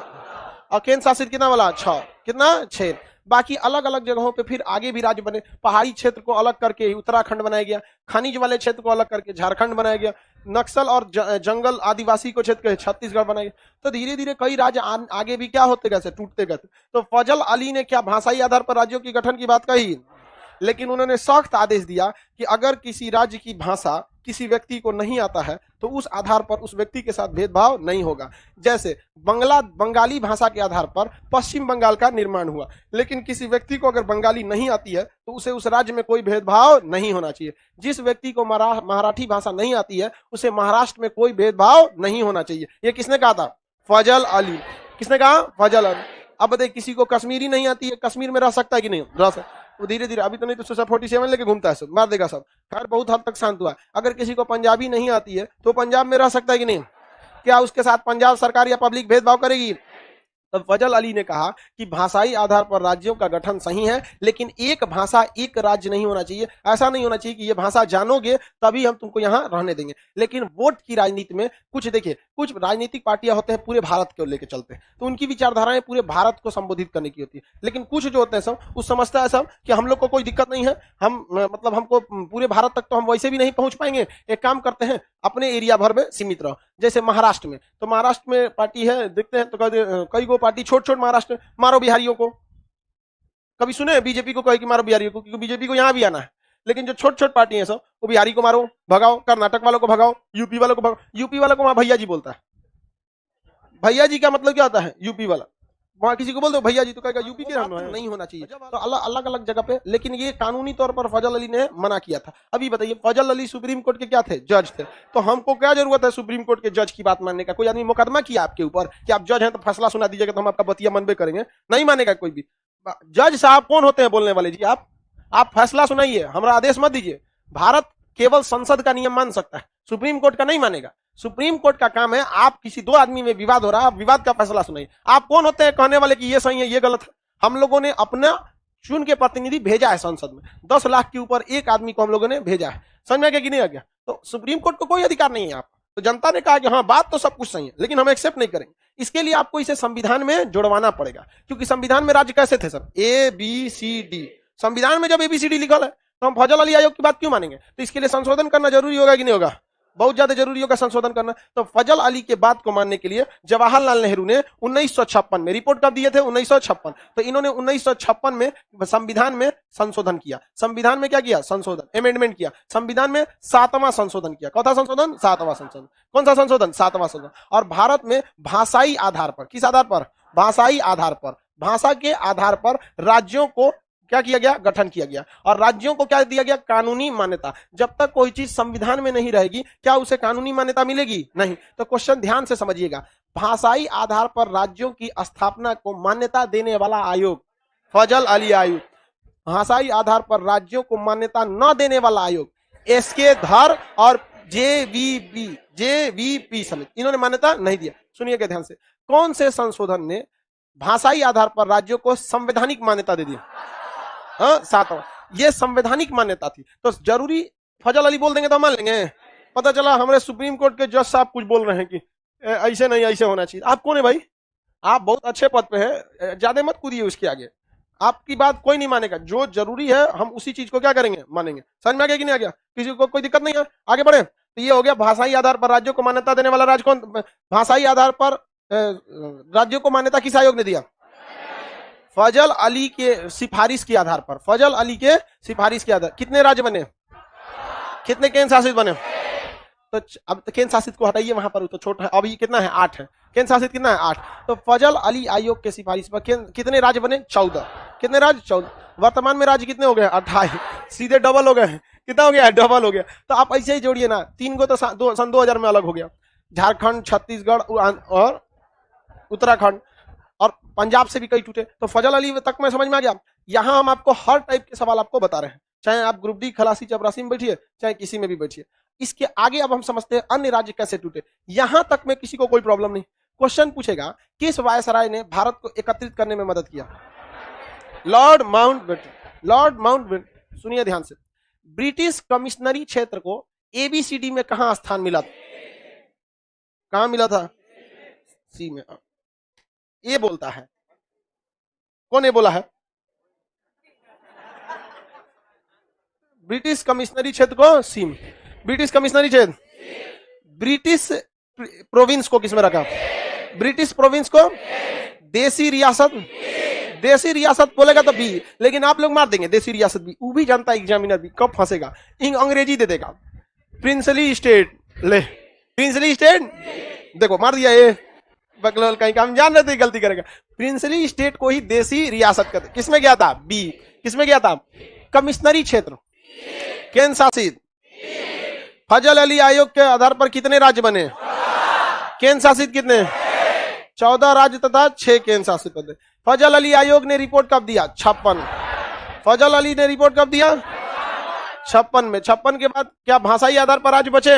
और केंद्र शासित कितना बोला? 6। कितना? 6। बाकी अलग अलग जगहों पे फिर आगे भी राज्य बने। पहाड़ी क्षेत्र को अलग करके उत्तराखंड बनाया गया, खनिज वाले क्षेत्र को अलग करके झारखंड बनाया गया, नक्सल और जंगल आदिवासी को क्षेत्र छत्तीसगढ़ बनाया गया। तो धीरे धीरे कई राज्य आगे भी क्या होते गए, टूटते गए। तो फजल अली ने क्या भाषाई आधार पर राज्यों की गठन की बात कही, लेकिन उन्होंने सख्त आदेश दिया कि अगर किसी राज्य की भाषा किसी व्यक्ति को नहीं आता है तो उस आधार पर उस व्यक्ति के साथ भेदभाव नहीं होगा। जैसे बंगाली भाषा के आधार पर पश्चिम बंगाल का निर्माण हुआ, लेकिन किसी व्यक्ति को अगर बंगाली नहीं आती है तो उसे उस राज्य में कोई भेदभाव नहीं होना चाहिए। जिस व्यक्ति को मराठी भाषा नहीं आती है उसे महाराष्ट्र में कोई भेदभाव नहीं होना चाहिए। ये किसने कहा था? फजल अली। किसने कहा? फजल अली। अब बताइए, किसी को कश्मीरी नहीं आती है, कश्मीर में रह सकता है कि नहीं? रह सकता। वो धीरे धीरे, अभी तो नहीं तो 47 लेके घूमता है, सब मार देगा सब। खैर बहुत हद तक शांत हुआ। अगर किसी को पंजाबी नहीं आती है तो पंजाब में रह सकता है कि नहीं? क्या उसके साथ पंजाब सरकार या पब्लिक भेदभाव करेगी? तब फजल अली ने कहा कि भाषाई आधार पर राज्यों का गठन सही है, लेकिन एक भाषा एक राज्य नहीं होना चाहिए। ऐसा नहीं होना चाहिए कि ये भाषा जानोगे तभी हम तुमको यहाँ रहने देंगे। लेकिन वोट की राजनीति में कुछ देखिए, कुछ राजनीतिक पार्टियां होते हैं पूरे भारत को लेकर चलते हैं, तो उनकी विचारधाराएं पूरे भारत को संबोधित करने की होती है। लेकिन कुछ जो होते हैं सब उस समझता है सब कि हम लोग को कोई दिक्कत नहीं है, हम मतलब हमको पूरे भारत तक तो हम वैसे भी नहीं पहुंच पाएंगे, एक काम करते हैं अपने एरिया भर में सीमित रहो। जैसे महाराष्ट्र में, तो महाराष्ट्र में पार्टी है, देखते हैं तो कई गो पार्टी छोट छोट महाराष्ट्र में, मारो बिहारियों को। कभी सुने बीजेपी को कहे कि मारो बिहारियों को? क्योंकि बीजेपी को यहां भी आना है। लेकिन जो छोट छोट पार्टी है सब, वो बिहारी को मारो भगाओ, कर्नाटक वालों को भगाओ, यूपी वालों को भगाओ। यूपी वालों को वहां भैया जी बोलता है। भैया जी का मतलब क्या होता है? यूपी वाला। वहां किसी को बोल दो भैया जी तो कहेगा यूपी के रहने वाले। नहीं होना चाहिए, तो अलग अलग जगह पे। लेकिन ये कानूनी तौर पर फजल अली ने मना किया था। अभी बताइए, फजल अली सुप्रीम कोर्ट के क्या थे? जज थे। तो हमको क्या जरूरत है सुप्रीम कोर्ट के जज की बात मानने का? कोई आदमी मुकदमा किया आपके ऊपर कि आप जज हैं तो फैसला सुना दीजिएगा तो हम आपका बतिया मनबे करेंगे? नहीं मानेगा कोई भी। जज साहब कौन होते हैं बोलने वाले? जी आप फैसला सुनाइए, हमारा आदेश मत दीजिए। भारत केवल संसद का नियम मान सकता है, सुप्रीम कोर्ट का नहीं मानेगा। सुप्रीम कोर्ट का काम है, आप किसी दो आदमी में विवाद हो रहा है, आप विवाद का फैसला सुनाइए। आप कौन होते हैं कहने वाले कि ये सही है ये गलत है? हम लोगों ने अपना चुन के प्रतिनिधि भेजा है संसद में, 10 लाख के ऊपर एक आदमी को हम लोगों ने भेजा है। समझ में आ गया कि नहीं आ गया? तो सुप्रीम कोर्ट को कोई अधिकार नहीं है आप। तो जनता ने कहा कि हाँ बात तो सब कुछ सही है, लेकिन हम एक्सेप्ट नहीं करेंगे। इसके लिए आपको इसे संविधान में जुड़वाना पड़ेगा, क्योंकि संविधान में राज्य कैसे थे सर? ABCD। संविधान में जब ABCD लिखल है तो हम फजल अली आयोग की बात क्यों मानेंगे? तो इसके लिए संशोधन करना जरूरी होगा कि नहीं होगा? बहुत ज्यादा जरूरी होगा संशोधन करना। तो फजल अली के बात को मानने के लिए जवाहरलाल नेहरू ने 1956 में रिपोर्ट कब दिए थे? 1956। तो इन्होंने 1956 में संविधान में संशोधन किया। संविधान में क्या किया? संशोधन, अमेंडमेंट किया। संविधान में 7वां संशोधन किया। कौन सा संशोधन? 7वां संशोधन। कौन सा संशोधन? 7वां संशोधन। और भारत में भाषाई आधार पर, किस आधार पर? भाषाई आधार पर, भाषा के आधार पर राज्यों को क्या किया गया? गठन किया गया। और राज्यों को क्या दिया गया? कानूनी मान्यता। जब तक कोई चीज संविधान में नहीं रहेगी, क्या उसे कानूनी मान्यता मिलेगी? नहीं। तो क्वेश्चन ध्यान से समझिएगा, भाषाई आधार पर राज्यों की स्थापना को मान्यता देने वाला आयोग फजल अली आयोग। भाषाई आधार पर राज्यों को मान्यता न देने वाला आयोग SK धर और JVP समिति, इन्होंने मान्यता नहीं दिया। सुनिएगा ध्यान से, कौन से संशोधन ने भाषाई आधार पर राज्यों को संवैधानिक मान्यता दे दी? हाँ, 7वां। ये संवैधानिक मान्यता थी। तो जरूरी फजल अली बोल देंगे तो मान लेंगे? पता चला हमारे सुप्रीम कोर्ट के जज साहब कुछ बोल रहे हैं कि ऐसे नहीं ऐसे होना चाहिए। आप कौन है भाई? आप बहुत अच्छे पद पे है, ज्यादा मत कूदिए उसके आगे। आपकी बात कोई नहीं मानेगा। जो जरूरी है हम उसी चीज को क्या करेंगे? मानेंगे। समझ में आ गया कि नहीं आ गया? किसी को कोई दिक्कत नहीं है? आगे बढ़े। तो ये हो गया भाषाई आधार पर राज्यों को मान्यता देने वाला राज्य कौन? भाषाई आधार पर राज्यों को मान्यता किस आयोग ने दिया? फजल अली के सिफारिश के आधार पर। फजल अली के सिफारिश के आधार। कितने राज्य बने? कितने केंद्र शासित बने? तो अब तो केंद्र शासित को हटाइए, वहां पर तो छोटा है। अभी कितना है? 8 है। केंद्र शासित कितना है? 8। तो फजल अली आयोग के सिफारिश पर कितने राज्य बने? 14। कितने राज्य? 14। वर्तमान में राज्य कितने हो गए? 28। सीधे डबल हो गए हैं। कितना हो गया? डबल हो गया। तो आप ऐसे ही जोड़िए ना, 3 को तो सन 2000 में अलग हो गया। झारखंड, छत्तीसगढ़ और उत्तराखंड, और पंजाब से भी कई टूटे। तो फजल अली तक में समझ में आ गया। यहां हम आपको हर टाइप के सवाल आपको बता रहे हैं, चाहे आप ग्रुप डी खलासी चपरासी में बैठिए, चाहे किसी में भी बैठिए। इसके आगे अब हम समझते हैं अन्य राज्य कैसे टूटे। यहां तक में किसी को कोई प्रॉब्लम नहीं। क्वेश्चन पूछेगा, किस वायसराय ने भारत को एकत्रित करने में मदद किया? Lord Mountbatten. Lord Mountbatten. सुनिए ध्यान से, ब्रिटिश कमिश्नरी क्षेत्र को ABCD में कहां स्थान मिला था? कहां मिला था? सी में। ये बोलता है, कौन ये बोला है? ब्रिटिश कमिश्नरी क्षेत्र को सी में। ब्रिटिश कमिश्नरी क्षेत्र, ब्रिटिश प्रोविंस को किसमें रखा? ब्रिटिश प्रोविंस को देसी रियासत। देसी रियासत बोलेगा तो बी, लेकिन आप लोग मार देंगे देसी रियासत बी। वो भी जानता है एग्जामिनर भी कब फंसेगा, अंग्रेजी दे देगा। प्रिंसली स्टेट, ले प्रिंसली स्टेट, देखो मार दिया। ये बकलोल कहीं काम जान रहे थे, गलती करेगा। प्रिंसली स्टेट को ही देसी रियासत कहते। किसमें गया था? बी। किसमें गया था? कमिश्नरी क्षेत्र, केंद्र शासित। फजल अली आयोग के आधार पर कितने राज्य बने? केंद्र शासित कितने? 14 राज्य तथा 6 केंद्र शासित प्रदेश। फजल अली आयोग ने रिपोर्ट कब दिया? 56। फजल अली ने रिपोर्ट कब दिया? 56 में। 56 के बाद क्या भाषाई आधार पर राज्य बचे?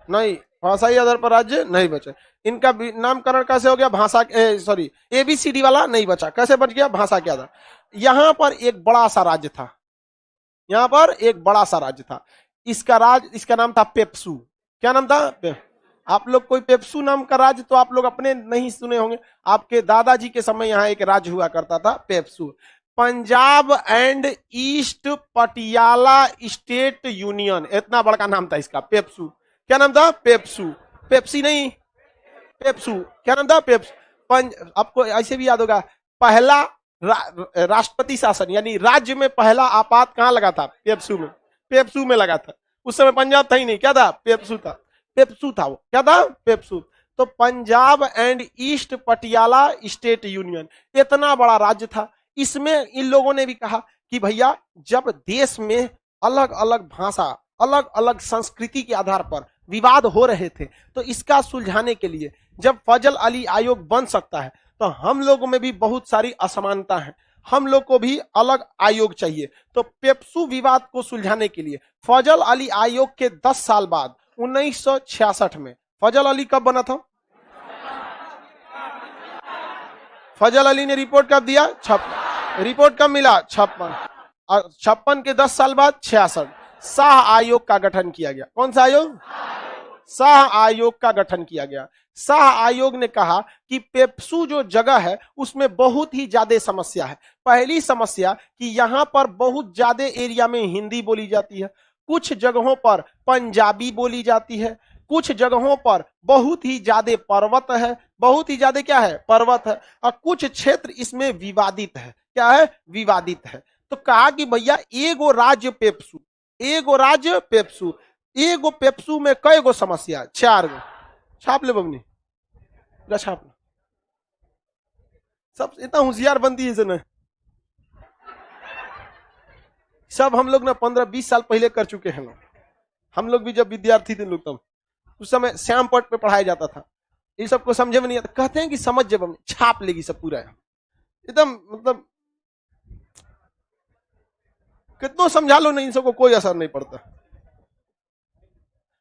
नहीं, भाषाई आधार पर राज्य नहीं बचे। इनका नामकरण कैसे हो गया? भाषा सॉरी एबीसीडी वाला नहीं बचा, कैसे बच गया? भाषा के आधार। यहां पर एक बड़ा सा राज्य था, यहां पर एक बड़ा सा राज्य था, इसका नाम था पेप्सू। क्या नाम था? आप लोग कोई पेप्सू नाम का राज्य तो आप लोग अपने नहीं सुने होंगे, आपके दादाजी के समय यहाँ एक राज्य हुआ करता था PEPSU. Punjab and east Patiala state union, इतना बड़ा नाम था इसका, पेप्सू। क्या नाम था? पेप्सू। पेप्सी नहीं, पेप्सू। क्या नाम था? पेप्सू। आपको ऐसे भी याद होगा, पहला राष्ट्रपति शासन यानी राज्य में पहला आपात कहां लगा था? पेप्सू में। पेप्सू में लगा था। उस समय पंजाब था ही नहीं, क्या था? पेप्सू था। पेप्सू था वो, क्या था? पेप्सू। तो Punjab and east Patiala state union इतना बड़ा राज्य था। इसमें इन लोगों ने भी कहा कि भैया जब देश में अलग अलग भाषा, अलग अलग संस्कृति के आधार पर विवाद हो रहे थे, तो इसका सुलझाने के लिए जब फजल अली आयोग बन सकता है, तो हम लोगों में भी बहुत सारी असमानता है, हम लोग को भी अलग आयोग चाहिए। तो पेप्सू विवाद को सुलझाने के लिए फजल अली आयोग के 10 साल बाद 1966 में, फजल अली कब बना था? फजल अली ने रिपोर्ट कब दिया? 56। रिपोर्ट कब मिला? 56। और 56 के 10 साल बाद 66 शाह आयोग का गठन किया गया। कौन सा आयोग? शाह आयोग का गठन किया गया। शाह आयोग ने कहा कि पेप्सू जो जगह है उसमें बहुत ही ज्यादा समस्या है। पहली समस्या कि यहां पर बहुत ज्यादा एरिया में हिंदी बोली जाती है, कुछ जगहों पर पंजाबी बोली जाती है, कुछ जगहों पर बहुत ही ज्यादा पर्वत है, बहुत ही ज्यादा क्या है? पर्वत है, और कुछ क्षेत्र इसमें विवादित है। क्या है? विवादित है। तो कहा कि भैया एगो राज्य पेप्सू, एगो राज्य पेप्सू, एगो पेप्सू में कई गो समस्या? 4 गो। छाप ले बमनी, छाप ले। सब इतना होशियार बनती है ना, सब हम लोग ना 15-20 साल पहले कर चुके हैं लोग। हम लोग भी जब विद्यार्थी थे लोग, तब उस समय श्याम पट पे पढ़ाया जाता था, ये सबको समझे में नहीं आता। कहते हैं कि समझ जब हम छाप लेगी सब पूरा एकदम, मतलब कितना समझा लो नहीं, इन सबको कोई असर नहीं पड़ता।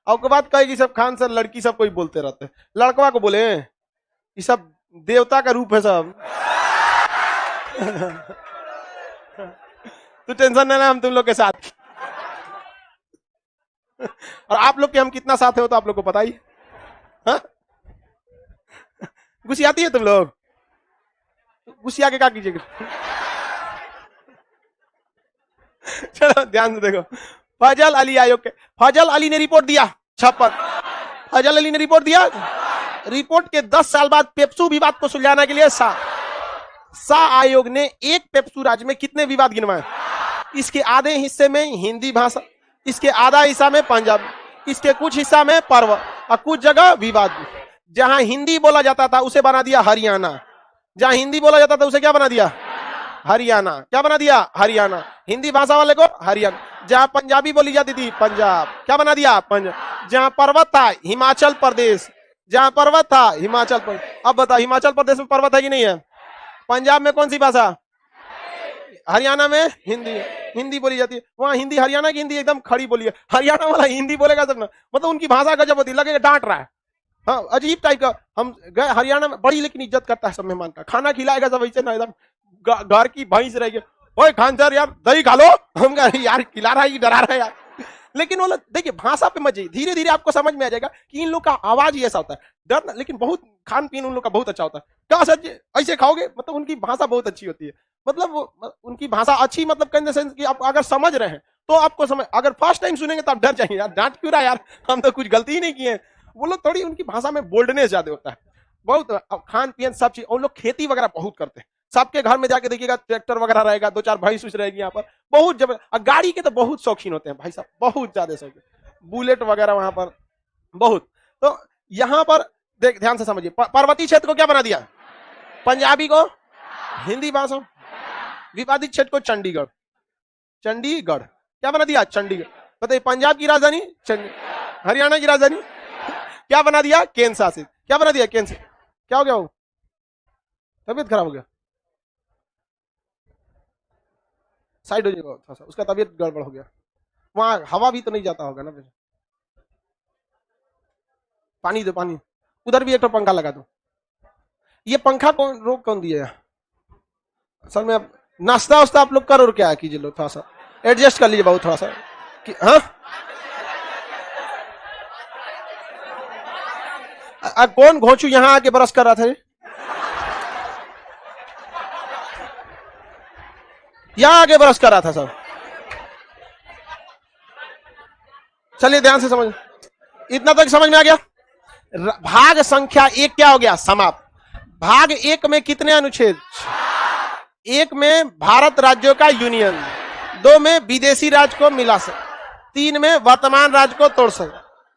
और के बाद कहेगी सब खान सर लड़की सब कोई बोलते रहते हैं, लड़कवा को बोले ये सब देवता का रूप है सब। तो टेंशन नहीं, हम तुम लोग के साथ। और आप लोग के हम कितना साथ है वो तो आप लोग को पता ही। गुस्सियाती है तुम लोग, गुस्सिया के क्या कीजिएगा? चलो ध्यान से देखो, फजल अली आयोग के, फजल अली ने रिपोर्ट दिया 56। फजल अली ने रिपोर्ट दिया। रिपोर्ट के 10 साल बाद पेप्सू विवाद को सुलझाने के लिए शाह आयोग ने एक पेप्सू राज्य में कितने विवाद गिनवाए? इसके आधे हिस्से में हिंदी भाषा, इसके आधा हिस्सा में पंजाबी, इसके कुछ हिस्सा में पर्व, और कुछ जगह विवाद। जहां हिंदी बोला जाता था उसे बना दिया हरियाणा, जहां हिंदी बोला जाता था उसे क्या बना दिया? हरियाणा। क्या बना दिया? हरियाणा। हिंदी भाषा वाले को हरियाणा। जहां पंजाबी बोली जाती थी पंजाब, क्या बना दिया? पंजाब। जहां पर्वत था हिमाचल प्रदेश, जहां पर्वत था हिमाचल प्रदेश। अब बता, हिमाचल प्रदेश में पर्वत है कि नहीं है? पंजाब में कौन सी भाषा? हरियाणा में हिंदी, हिंदी बोली जाती है। वहां हिंदी, हरियाणा की हिंदी एकदम खड़ी बोली है, हरियाणा वाला हिंदी बोलेगा सब ना, मतलब उनकी भाषा गजब होती है, लगेगा डांट रहा है। हाँ, अजीब टाइप का। हम गए हरियाणा में, बड़ी लेकिन इज्जत करता है सब मेहमान का, खाना खिलाएगा सब ऐसे ना, एकदम घर की भैंस रहेगी। ओए खान सर यार दही खा लो, हम यार खिला रहा है, डरा रहा है यार। लेकिन वो देखिए भाषा पे मजे, धीरे धीरे आपको समझ में आ जाएगा कि इन लोग का आवाज ही ऐसा होता है, डर, लेकिन बहुत खान पीन उन लोग का बहुत अच्छा होता है। क्या सर जी ऐसे खाओगे? मतलब उनकी भाषा बहुत अच्छी होती है, मतलब उनकी भाषा अच्छी, मतलब कहने सेंस कि आप अगर समझ रहे हैं तो आपको समझ, अगर फर्स्ट टाइम सुनेंगे तो आप डर जाएंगे, यार डांट क्यों रहा यार, हम तो कुछ गलती ही नहीं किए। वो लोग थोड़ी, उनकी भाषा में बोल्डनेस ज्यादा होता है, बहुत खान पीन सब चीज। उन लोग खेती वगैरह बहुत करते हैं, सबके घर में जाके देखिएगा ट्रैक्टर वगैरह रहेगा, 2-4 भैंस रहेगी यहाँ पर, बहुत जबरदस्त। गाड़ी के तो बहुत शौकीन होते हैं भाई साहब, बहुत ज्यादा शौकीन, बुलेट वगैरह वहां पर बहुत। तो यहाँ पर देख ध्यान से समझिए, पर्वतीय क्षेत्र को क्या बना दिया? पंजाबी को हिंदी भाषा, विवादित क्षेत्र को चंडीगढ़, चंडीगढ़ क्या बना दिया? चंडीगढ़। बताइए पंजाब की राजधानी चंडीगढ़, हरियाणा की राजधानी क्या बना दिया? केंद्र शासित। क्या बना दिया? केंद्र। क्या हो गया? वो तबीयत खराब हो गया? साइड हो जाएगा थोड़ा सा, उसका तबीयत गड़बड़ हो गया। वहां हवा भी तो नहीं जाता होगा ना। पानी दो पानी, उधर भी एक तो पंखा लगा दो। ये पंखा कौन रोक कौन दिया? असल में अब नाश्ता वास्ता आप लोग करो और क्या कीजिए, लोग थोड़ा सा एडजस्ट कर लीजिए बहुत थोड़ा सा। हाँ कौन घोंचू यहाँ आके ब्रश कर रहा था? यहाँ आके ब्रश कर रहा था सब। चलिए ध्यान से समझ, इतना तक समझ में आ गया। भाग संख्या एक क्या हो गया? समाप्त। भाग एक में कितने अनुच्छेद? एक में भारत राज्यों का यूनियन, दो में विदेशी राज्य को मिला सक, तीन में वर्तमान राज्य को तोड़ सक,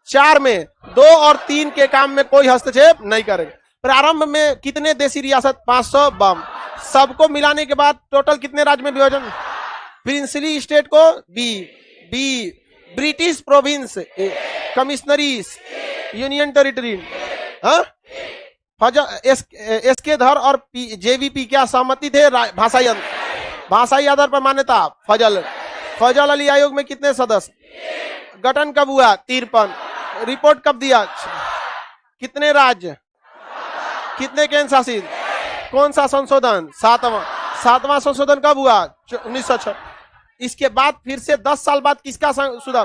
चार में दो और तीन के काम में कोई हस्तक्षेप नहीं करेगा। प्रारंभ में कितने देशी रियासत? 552। सबको मिलाने के बाद टोटल कितने राज्य में विभाजन? प्रिंसली स्टेट को B, B British province, commissionaries, union territory. हाँ एस के धर और जेवीपी क्या सहमति थे? भाषाई आधार पर मान्यता। फजल अली आयोग में कितने सदस्य? गठन कब हुआ? 53। रिपोर्ट कब दिया? कितने राज्य? कितने केंद्र शासित? कौन सा संशोधन? 7वां संशोधन कब हुआ? 1906। इसके बाद फिर से 10 साल बाद किसका सुधा?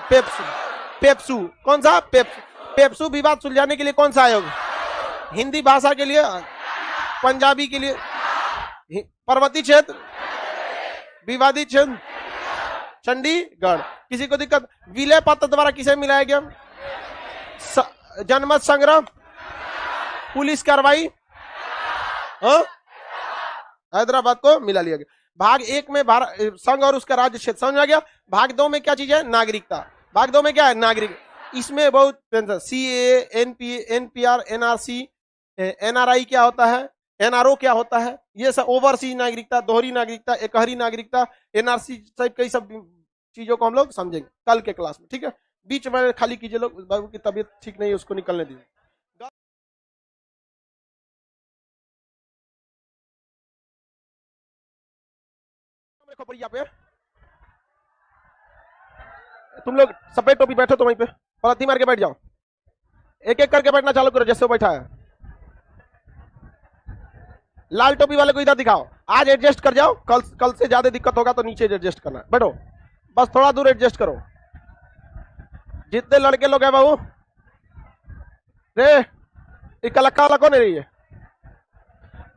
पेप्सू। कौन सा? पेप्सू विवाद सुलझाने के लिए कौन सा आयोग? हिंदी भाषा के लिए, पंजाबी के लिए, पर्वतीय क्षेत्र, विवादित क्षेत्र, चंडीगढ़। किसी को दिक्कत? विलय पत्र द्वारा किसे मिलाया गया? जनमत संग्रह, पुलिस कार्रवाई, हैदराबाद को मिला लिया गया। भाग एक में भारत संघ और उसका राज्य क्षेत्र समझ आ गया। भाग दो में क्या चीज है? नागरिकता। भाग दो में क्या है? नागरिक। इसमें बहुत सीए, एनपीआर, एनआरसी, एनआरआई क्या होता है, एनआरओ क्या होता है, ये सब ओवरसीज नागरिकता, दोहरी नागरिकता, एकहरी नागरिकता, एनआरसी टाइप कई सब चीजों को हम लोग समझेंगे कल के क्लास में। ठीक है, बीच में खाली कीजिए लोग, बाबू की तबीयत ठीक नहीं है, उसको निकलने दीजिए। पे तुम लोग सफेद टोपी बैठो तो वहीं पे पलथी मार के बैठ जाओ, एक एक करके बैठना चालू करो जैसे वो बैठा है। लाल टोपी वाले को इधर दिखाओ, आज एडजस्ट कर जाओ, कल से ज्यादा दिक्कत होगा तो नीचे एडजस्ट करना। बैठो, बस थोड़ा दूर एडजस्ट करो। जितने लड़के लोग हैं बाबू, रे कलक्का वाला कौन है ये?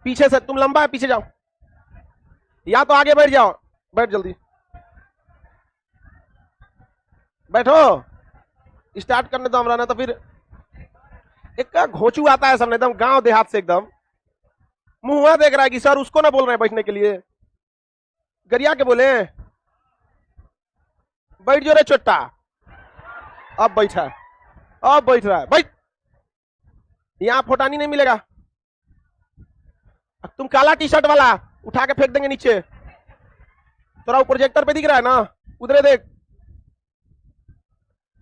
पीछे से तुम लंबा है, पीछे जाओ, या तो आगे बैठ जाओ, बैठ जल्दी बैठो। स्टार्ट करने दो हमरा, ना तो फिर एक घोचू आता है सामने एकदम गांव देहात से, एकदम मुंह देख रहा है कि सर उसको ना बोल रहे हैं बैठने के लिए, गरिया के बोले बैठ जो रे चोट्टा। अब बैठा है, अब बैठ रहा है, बैठ। यहां फोटानी नहीं मिलेगा। तुम काला टी शर्ट वाला उठा के फेंक देंगे नीचे। तोरा प्रोजेक्टर पे दिख रहा है ना, उधर देख।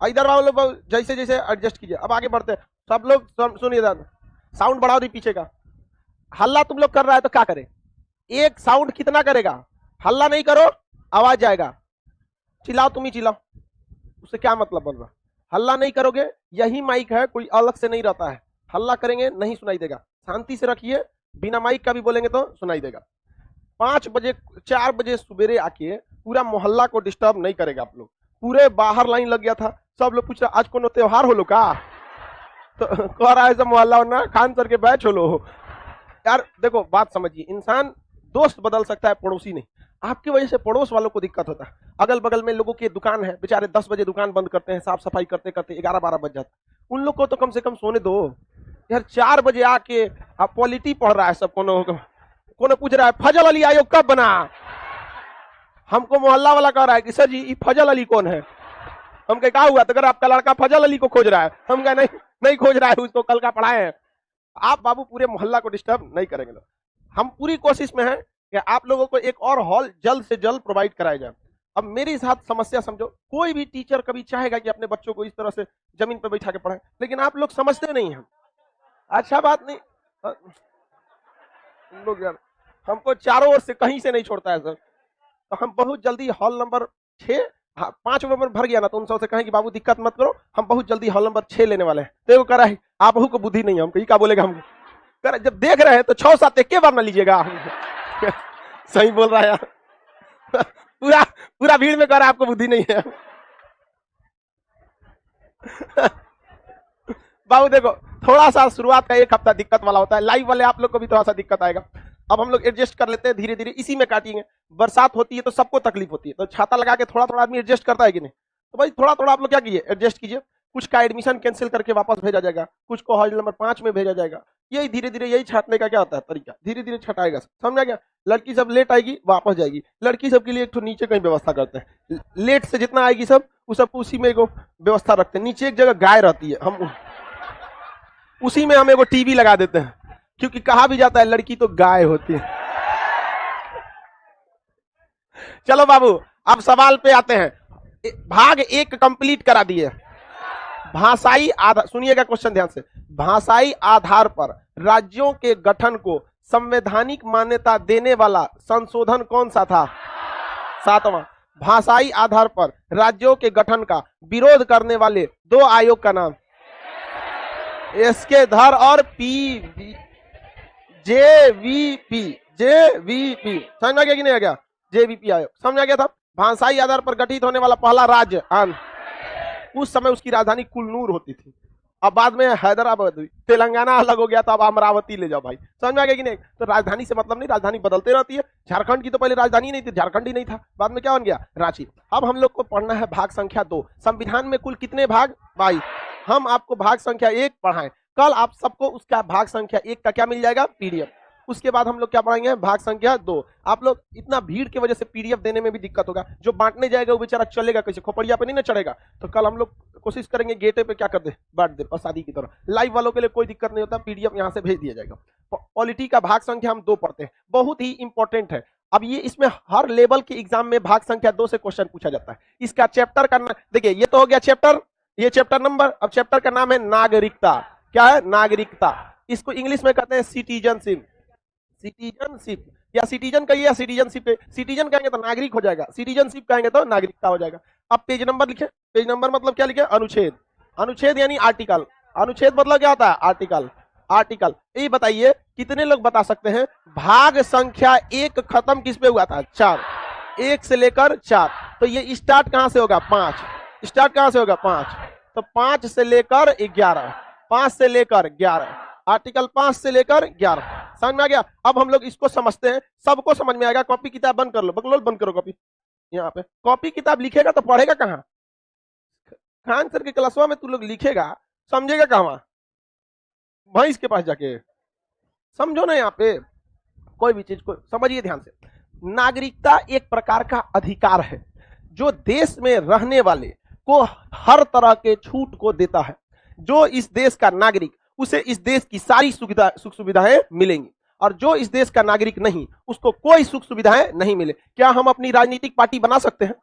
इधर वाले लोग जैसे जैसे एडजस्ट कीजिए। अब आगे बढ़ते हैं सब लोग, सुनिए, साउंड बढ़ाओ दी पीछे का। हल्ला तुम लोग कर रहा है तो क्या करे? एक साउंड कितना करेगा? हल्ला नहीं करो आवाज जाएगा, चिल्लाओ, तुम ही चिल्लाओ, उससे क्या मतलब बन रहा? हल्ला नहीं करोगे, यही माइक है, कोई अलग से नहीं रहता है। हल्ला करेंगे नहीं सुनाई देगा। शांति से रखिए, बिना माइक का भी बोलेंगे तो सुनाई देगा। 5 बजे 4 बजे सुबेरे आके पूरा मोहल्ला को डिस्टर्ब नहीं करेगा आप लोग। पूरे बाहर लाइन लग गया था, सब लोग पूछ रहे आज कोनो त्योहार हो लो का, तो कह रहा है सब मोहल्ला ना खान सर के बैच हो लो। यार देखो बात समझिए, इंसान दोस्त बदल सकता है, पड़ोसी नहीं। आपकी वजह से पड़ोस वालों को दिक्कत होता है। अगल बगल में लोगों की दुकान है, बेचारे 10 बजे दुकान बंद करते हैं, साफ सफाई करते करते 11-12 बज जाता है। उन लोग को तो कम से कम सोने दो यार। 4 बजे आके आप पॉलिटी पढ़ रहा है सब, कोनो पूछ रहा है फजल अली आयोग कब बना। हमको मोहल्ला वाला कह रहा है कि सर जी ये फजल अली कौन है। हम क्या हुआ तो अगर आपका लड़का फजल अली को खोज रहा है, हम कह नहीं खोज रहा है, उसको कल का पढ़ाए हैं। आप बाबू पूरे मोहल्ला को डिस्टर्ब नहीं करेंगे। हम पूरी कोशिश में हैं कि आप लोगों को एक और हॉल जल्द से जल्द प्रोवाइड कराया जाए। अब मेरी साथ समस्या समझो, कोई भी टीचर कभी चाहेगा कि अपने बच्चों को इस तरह से जमीन पर बैठा के पढ़ाए, लेकिन आप लोग समझते नहीं हैं। अच्छा बात नहीं, लोग यार हमको चारों ओर से कहीं से नहीं छोड़ता है सर। तो हम बहुत जल्दी हॉल नंबर 6, हाँ 5 नंबर भर गया ना, तो उन सबसे कहें कि बाबू दिक्कत मत करो, हम बहुत जल्दी हॉल नंबर 6 लेने वाले हैं। तो वो कह रहा है आप को बुद्धि नहीं है, हम कहीं क्या बोलेगा हमको, कर जब देख रहे हैं तो 6-7 एक के बार ना लीजिएगा। सही बोल रहा है यार। पूरा पूरा भीड़ में कह रहा है आपको बुद्धि नहीं है। बाबू देखो, थोड़ा सा शुरुआत का 1 हफ्ता दिक्कत वाला होता है, लाइव वाले आप लोग को भी थोड़ा सा दिक्कत आएगा। अब हम लोग एडजस्ट कर लेते हैं धीरे धीरे, इसी में काटेंगे। बरसात होती है तो सबको तकलीफ होती है, तो छाता लगा के थोड़ा थोड़ा आदमी एडजस्ट करता है कि नहीं, तो भाई थोड़ा थोड़ा आप लोग क्या कीजिए, एडजस्ट कीजिए। कुछ का एडमिशन कैंसिल करके वापस भेजा जाएगा, कुछ को हॉल नंबर 5 में भेजा जाएगा। यही धीरे धीरे, यही छाटने का क्या होता है तरीका, धीरे धीरे छटाएगा। समझा गया? लड़की सब लेट आएगी वापस जाएगी, लड़की सब के लिए एक तो नीचे कहीं व्यवस्था करते हैं, लेट से जितना आएगी सब वो सब उसी में एगो व्यवस्था रखते हैं। नीचे एक जगह गाय रहती है, हम उसी में हम एगो टीवी लगा देते हैं, क्योंकि कहा भी जाता है लड़की तो गाय होती है। चलो बाबू, अब सवाल पे आते हैं। भाग 1 कंप्लीट करा दिए। भाषाई आधार, सुनिएगा क्वेश्चन ध्यान से, भाषाई आधार पर राज्यों के गठन को संवैधानिक मान्यता देने वाला संशोधन कौन सा था? 7वां। भाषाई आधार पर राज्यों के गठन का विरोध करने वाले 2 आयोग का नाम? एसके धर और जेवीपी। समझ में गया कि नहीं आ गया? जेवीपी आयोग समझ में गया था। भाषाई आधार पर गठित होने वाला पहला राज्य उस समय उसकी राजधानी कुल्लूर होती थी, अब बाद में हैदराबाद हुई, तेलंगाना अलग हो गया, तो अब अमरावती ले जाओ भाई। समझ में आ गया कि नहीं? तो राजधानी से मतलब नहीं, राजधानी बदलते रहती है। झारखंड की तो पहले राजधानी नहीं थी, झारखंड ही नहीं था, बाद में क्या बन गया? रांची। अब हम लोग को पढ़ना है भाग संख्या 2। संविधान में कुल कितने भाग? 22। हम आपको भाग संख्या 1 पढ़ाएं, कल आप सबको उसका भाग संख्या 1 का क्या मिल जाएगा? पीडीएफ। उसके बाद हम लोग क्या पढ़ाएंगे? भाग संख्या 2। आप लोग इतना भीड़ की वजह से पीडीएफ देने में भी दिक्कत होगा, जो बांटने जाएगा वो बेचारा चलेगा कैसे? खोपड़िया पे नहीं ना चढ़ेगा। तो कल हम लोग कोशिश करेंगे गेटे पे क्या कर दे, बांट दे, प्रसादी की तरह। लाइव वालों के लिए कोई दिक्कत नहीं होता, पीडीएफ यहाँ से भेज दिया जाएगा। पॉलिटी का भाग संख्या हम 2 पढ़ते हैं, बहुत ही इंपॉर्टेंट है। अब ये इसमें हर लेवल के एग्जाम में भाग संख्या 2 से क्वेश्चन पूछा जाता है। इसका चैप्टर करना, देखिए ये तो हो गया चैप्टर, ये चैप्टर नंबर। अब चैप्टर का नाम है नागरिकता। क्या है? नागरिकता। इसको इंग्लिश में कहते हैं सिटीजनशिप। सिटीजनशिप या सिटीजन कहिए या सिटीजनशिप। सिटीजन कहेंगे तो नागरिक हो जाएगा, सिटीजनशिप कहेंगे तो नागरिकता हो जाएगा। अब पेज नंबर लिखे। पेज नंबर मतलब क्या लिखे? अनुच्छेद। अनुच्छेद यानी आर्टिकल। अनुच्छेद मतलब क्या होता है? आर्टिकल। आर्टिकल। ये बताइए कितने लोग बता सकते हैं भाग संख्या 1 खत्म किस पे हुआ था? 4। 1 से लेकर 4। तो ये स्टार्ट कहां से होगा? 5। स्टार्ट कहां से होगा? 5। तो 5 से लेकर 11, 5 से लेकर 11, आर्टिकल 5 से लेकर 11। समझ में आ गया? अब हम लोग इसको समझते हैं, सबको समझ में आएगा। कॉपी किताब बंद कर लो, बगलोल बंद करो कॉपी। यहाँ पे कॉपी किताब लिखेगा तो पढ़ेगा कहाँ? खान सर के क्लासवा में तू लोग लिखेगा, समझेगा कहाँ? भैंस के पास जाके समझो ना। यहाँ पे कोई भी चीज को समझिए ध्यान से। नागरिकता एक प्रकार का अधिकार है जो देश में रहने वाले को हर तरह के छूट को देता है। जो इस देश का नागरिक, उसे इस देश की सारी सुख सुविधाएं मिलेंगी, और जो इस देश का नागरिक नहीं, उसको कोई सुख सुविधाएं नहीं मिले। क्या हम अपनी राजनीतिक पार्टी बना सकते हैं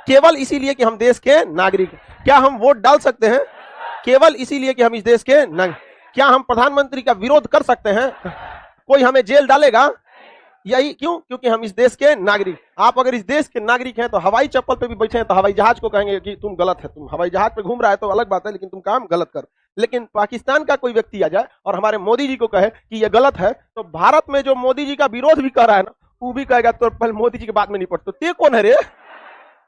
केवल इसीलिए कि हम देश के नागरिक? क्या हम वोट डाल सकते हैं केवल इसीलिए कि हम इस देश के नागरिक? क्या हम प्रधानमंत्री का विरोध कर सकते हैं? कोई हमें जेल डालेगा? यही क्यों? क्योंकि हम इस देश के नागरिक। आप अगर इस देश के नागरिक हैं तो हवाई चप्पल पे भी बैठे हैं तो हवाई जहाज को कहेंगे कि तुम गलत है, तुम हवाई जहाज पे घूम रहा है तो अलग बात है, लेकिन तुम काम गलत कर। लेकिन पाकिस्तान का कोई व्यक्ति आ जाए और हमारे मोदी जी को कहे कि ये गलत है, तो भारत में जो मोदी जी का विरोध भी कर रहा है ना, वो भी कहेगा तो पहले मोदी जी के बाद में नहीं पढ़ते। ते कौन है रे?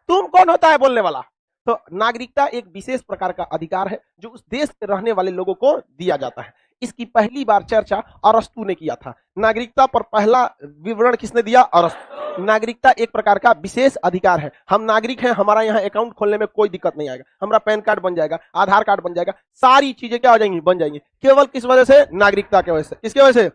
तुम कौन होता है बोलने वाला? तो नागरिकता एक विशेष प्रकार का अधिकार है जो उस देश के रहने वाले लोगों को दिया जाता है। इसकी पहली बार चर्चा अरस्तु ने किया था। नागरिकता पर पहला विवरण किसने दिया? अरस्तु। नागरिकता एक प्रकार का विशेष अधिकार है। हम नागरिक हैं, हमारा यहाँ अकाउंट खोलने में कोई दिक्कत नहीं आएगा, हमारा पैन कार्ड बन जाएगा, आधार कार्ड बन जाएगा, सारी चीजें क्या हो जाएंगी? बन जाएंगी। केवल किस वजह से? नागरिकता की वजह से। किसकी वजह से?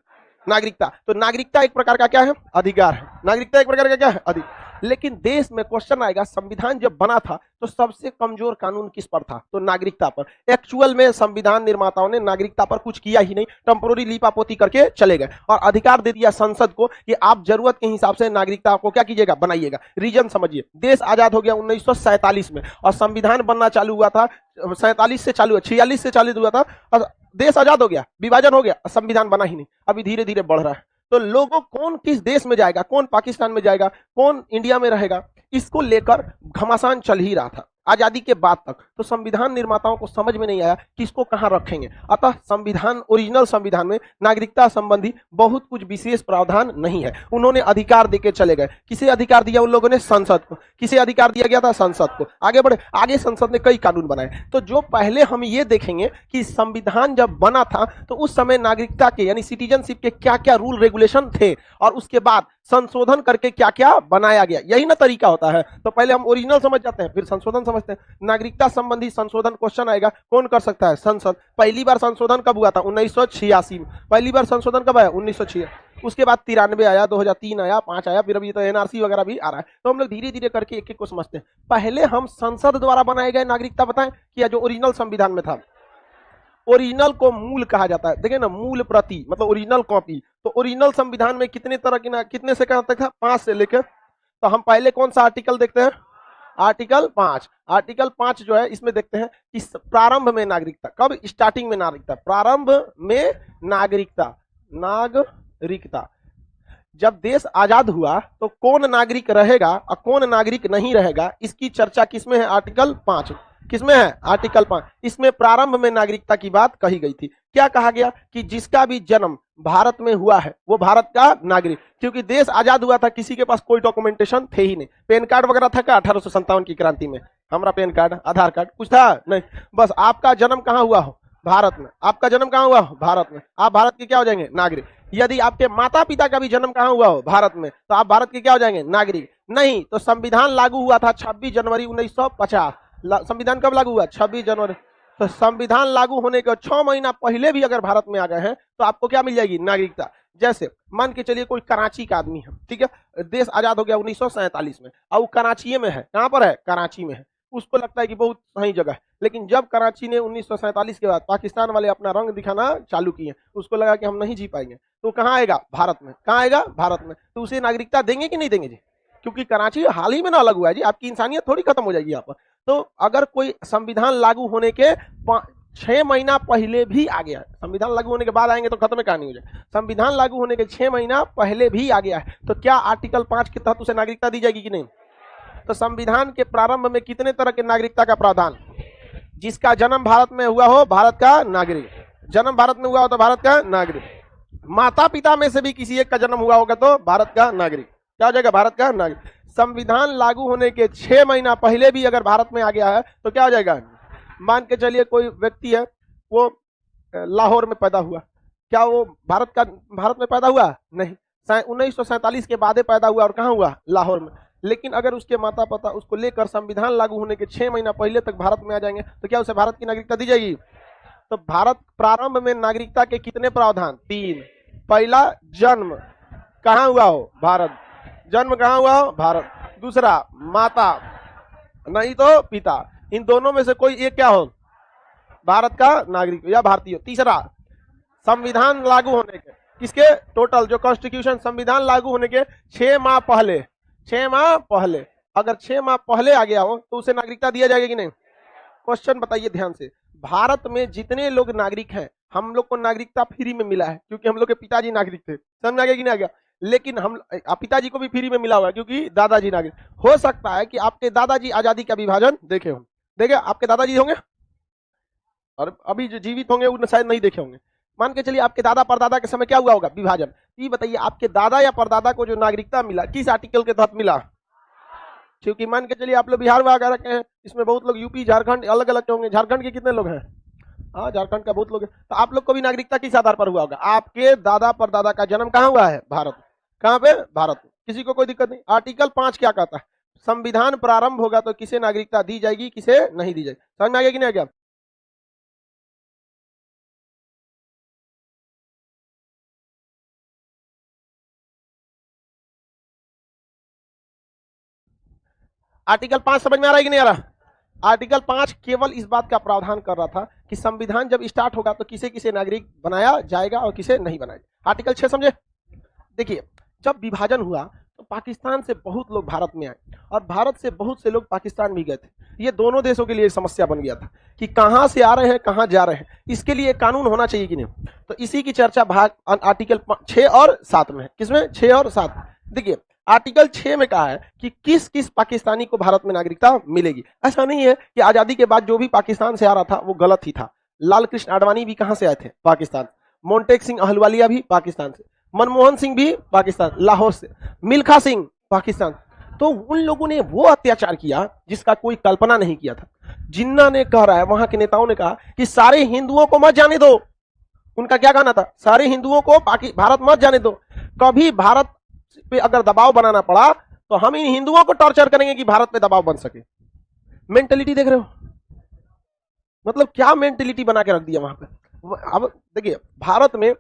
नागरिकता। तो नागरिकता एक प्रकार का क्या है? अधिकार है। नागरिकता एक प्रकार का क्या है? अधिकार। लेकिन देश में क्वेश्चन आएगा, संविधान जब बना था तो सबसे कमजोर कानून किस पर था? तो नागरिकता पर। एक्चुअल में संविधान निर्माताओं ने नागरिकता पर कुछ किया ही नहीं, टेम्पोररी लीपापोती करके चले गए और अधिकार दे दिया संसद को कि आप जरूरत के हिसाब से नागरिकता को क्या कीजिएगा? बनाइएगा। रीजन समझिए, देश आजाद हो गया 1947 में और संविधान बनना चालू हुआ था 47 से चालू, 46 से चालू हुआ था और देश आजाद हो गया, विभाजन हो गया, संविधान बना ही नहीं। अभी धीरे धीरे बढ़ रहा है। तो लोगों कौन किस देश में जाएगा, कौन पाकिस्तान में जाएगा, कौन इंडिया में रहेगा, इसको लेकर घमासान चल ही रहा था आजादी के बाद तक। तो संविधान निर्माताओं को समझ में नहीं आया कि इसको कहां रखेंगे। अतः संविधान, ओरिजिनल संविधान में नागरिकता संबंधी बहुत कुछ विशेष प्रावधान नहीं है। उन्होंने अधिकार देके चले गए। किसे अधिकार दिया उन लोगों ने? संसद को। किसे अधिकार दिया गया था? संसद को। आगे बढ़े, आगे संसद ने कई कानून बनाए। तो जो पहले हम ये देखेंगे कि संविधान जब बना था तो उस समय नागरिकता के यानी सिटीजनशिप के क्या क्या रूल रेगुलेशन थे और उसके बाद संशोधन करके क्या क्या बनाया गया, यही ना तरीका होता है। तो पहले हम ओरिजिनल समझ जाते हैं, फिर संशोधन समझते हैं। नागरिकता संबंधी संशोधन क्वेश्चन आएगा, कौन कर सकता है? संसद। पहली बार संशोधन कब हुआ था? 1986 में। पहली बार संशोधन कब आया? 1986। उसके बाद 93 आया, 2003 आया, 5 आया, फिर अभी तो एनआरसी वगैरह भी आ रहा है। तो हम लोग धीरे धीरे करके एक एक को समझते हैं। पहले हम संसद द्वारा बनाए गए नागरिकता बताएं कि जो ओरिजिनल संविधान में था। ओरिजिनल को मूल कहा जाता है, देखिए ना, मूल प्रति मतलब ओरिजिनल कॉपी। तो ओरिजिनल संविधान में कितने तरह की कितने से कहां तक था? 5 से लेकर। तो हम पहले कौन सा आर्टिकल देखते हैं? आर्टिकल 5। आर्टिकल 5 जो है इसमें देखते हैं कि प्रारंभ में नागरिकता, कब? स्टार्टिंग में नागरिकता, प्रारंभ में नागरिकता। जब देश आजाद हुआ तो कौन नागरिक रहेगा और कौन नागरिक नहीं रहेगा, इसकी चर्चा किसमें है? आर्टिकल 5। किसमें है? आर्टिकल 5। इसमें प्रारंभ में नागरिकता की बात कही गई थी। क्या कहा गया कि जिसका भी जन्म भारत में हुआ है वो भारत का नागरिक। क्योंकि देश आजाद हुआ था, किसी के पास कोई डॉक्यूमेंटेशन थे ही नहीं। पैन कार्ड वगैरह था क्या 1857 की क्रांति में? हमारा पैन कार्ड, आधार कार्ड कुछ था नहीं। बस आपका जन्म कहां हुआ हो? भारत में। आपका जन्म कहां हुआ हो? भारत में। आप भारत के क्या हो जाएंगे? नागरिक। यदि आपके माता पिता का भी जन्म कहां हुआ हो? भारत में, तो आप भारत के क्या हो जाएंगे? नागरिक। नहीं तो संविधान लागू हुआ था 26 जनवरी 1950। संविधान कब लागू हुआ? 26 जनवरी। तो संविधान लागू होने के 6 महीना पहले भी अगर भारत में आ गए हैं तो आपको क्या मिल जाएगी? नागरिकता। जैसे मान के चलिए कोई कराची का आदमी है, ठीक है, देश आजाद हो गया 1947 में, और वो कराची में है। कहां पर है? कराची में है। उसको लगता है कि बहुत सही जगह है, लेकिन जब कराची ने 1947 के बाद पाकिस्तान वाले अपना रंग दिखाना चालू किए, उसको लगा कि हम नहीं जी पाएंगे, तो कहां आएगा? भारत में। कहां आएगा? भारत में। तो उसे नागरिकता देंगे कि नहीं देंगे जी? क्योंकि कराची हाल ही में ना अलग हुआ है जी, आपकी इंसानियत थोड़ी खत्म हो जाएगी यहाँ पर। तो अगर कोई संविधान लागू होने के 6 महीना पहले भी आ गया है, संविधान लागू होने के बाद आएंगे तो खत्म कहानी हो जाए, संविधान लागू होने के 6 महीना पहले भी आ गया है, तो क्या आर्टिकल 5 के तहत उसे नागरिकता दी जाएगी कि नहीं? तो संविधान के प्रारंभ में कितने तरह के नागरिकता का प्रावधान? जिसका जन्म भारत में हुआ हो, भारत का नागरिक। जन्म भारत में हुआ हो तो भारत का नागरिक। माता पिता में से भी किसी एक का जन्म हुआ होगा तो भारत का नागरिक। क्या हो जाएगा? भारत का नागरिक। संविधान लागू होने के 6 महीना पहले भी अगर भारत में आ गया है तो क्या हो जाएगा? मान के चलिए कोई व्यक्ति है, वो लाहौर में पैदा हुआ, क्या वो भारत में पैदा हुआ? नहीं, 1947 के बाद पैदा हुआ और कहाँ हुआ? लाहौर में। लेकिन अगर उसके माता पिता उसको लेकर संविधान लागू होने के 6 महीना पहले तक भारत में आ जाएंगे तो क्या उसे भारत की नागरिकता दी जाएगी? तो भारत प्रारंभ में नागरिकता के कितने प्रावधान? 3। पहला, जन्म कहाँ हुआ हो? भारत। जन्म कहाँ हुआ हो? भारत। दूसरा, माता नहीं तो पिता, इन दोनों में से कोई एक क्या हो? भारत का नागरिक या भारतीय। तीसरा, संविधान लागू होने के किसके? टोटल जो कॉन्स्टिट्यूशन, संविधान लागू होने के 6 माह पहले, 6 माह पहले, अगर 6 माह पहले आ गया हो तो उसे नागरिकता दिया जाएगा कि नहीं? क्वेश्चन बताइए ध्यान से। भारत में जितने लोग नागरिक हैं, हम लोग को नागरिकता फ्री में मिला है क्योंकि हम लोग के पिताजी नागरिक थे। समझ आ गया कि नहीं आ गया? लेकिन हम पिताजी को भी फ्री में मिला हुआ है क्योंकि दादाजी नागरिक। हो सकता है कि आपके दादाजी आजादी का विभाजन देखे हों। देखे आपके दादाजी होंगे और अभी जो जीवित होंगे उन शायद नहीं देखे होंगे। मान के चलिए आपके दादा परदादा के समय क्या हुआ होगा? विभाजन। ये बताइए आपके दादा या परदादा को जो नागरिकता मिला किस आर्टिकल के तहत मिला? क्योंकि मान के चलिए आप लोग बिहार वगैरह के हैं, इसमें बहुत लोग यूपी झारखंड अलग अलग के होंगे। झारखंड के कितने लोग हैं? हाँ, झारखंड का बहुत लोग है। तो आप लोग को भी नागरिकता किस आधार पर हुआ होगा? आपके दादा परदादा का जन्म कहाँ हुआ है? भारत। कहाँ पे? भारत। किसी को कोई दिक्कत नहीं। आर्टिकल 5 क्या कहता है? संविधान प्रारंभ होगा तो किसे नागरिकता दी जाएगी, किसे नहीं दी जाएगी। समझ में आ गया कि नहीं आ गया? आर्टिकल 5 समझ में आ रहा है कि नहीं आ रहा? आर्टिकल 5 केवल इस बात का प्रावधान कर रहा था कि संविधान जब स्टार्ट होगा तो किसे किसे नागरिक बनाया जाएगा और किसे नहीं बनाया जाएगा। आर्टिकल 6 समझे? देखिए, जब विभाजन हुआ तो पाकिस्तान से बहुत लोग भारत में आए और भारत से बहुत से लोग पाकिस्तान भी गए थे। ये दोनों देशों के लिए एक समस्या बन गया था कि कहां से आ रहे हैं, कहां जा रहे हैं, इसके लिए एक कानून होना चाहिए कि नहीं। तो इसी की चर्चा भाग आर्टिकल 6 और 7 में है। किसमें? 6 और 7। देखिए आर्टिकल 6 में कहा है कि किस किस पाकिस्तानी को भारत में नागरिकता मिलेगी। ऐसा नहीं है कि आजादी के बाद जो भी पाकिस्तान से आ रहा था वो गलत ही था। लाल कृष्ण आडवाणी भी कहां से आए थे? पाकिस्तान। मोन्टेक सिंह अहलुवालिया भी पाकिस्तान से, मनमोहन सिंह भी पाकिस्तान, लाहौर से, मिल्खा सिंह पाकिस्तान। तो उन लोगों ने वो अत्याचार किया जिसका कोई कल्पना नहीं किया था। जिन्ना ने कह रहा है, वहां के नेताओं ने कहा कि सारे हिंदुओं को मत जाने दो। उनका क्या कहना था? सारे हिंदुओं को भारत मत जाने दो। कभी भारत पे अगर दबाव बनाना पड़ा तो हम इन हिंदुओं को टॉर्चर करेंगे कि भारत पे दबाव बन सके। मेंटेलिटी देख रहे हो? मतलब क्या मेंटेलिटी बना के रख दिया वहां पे। अब देखिए भारत में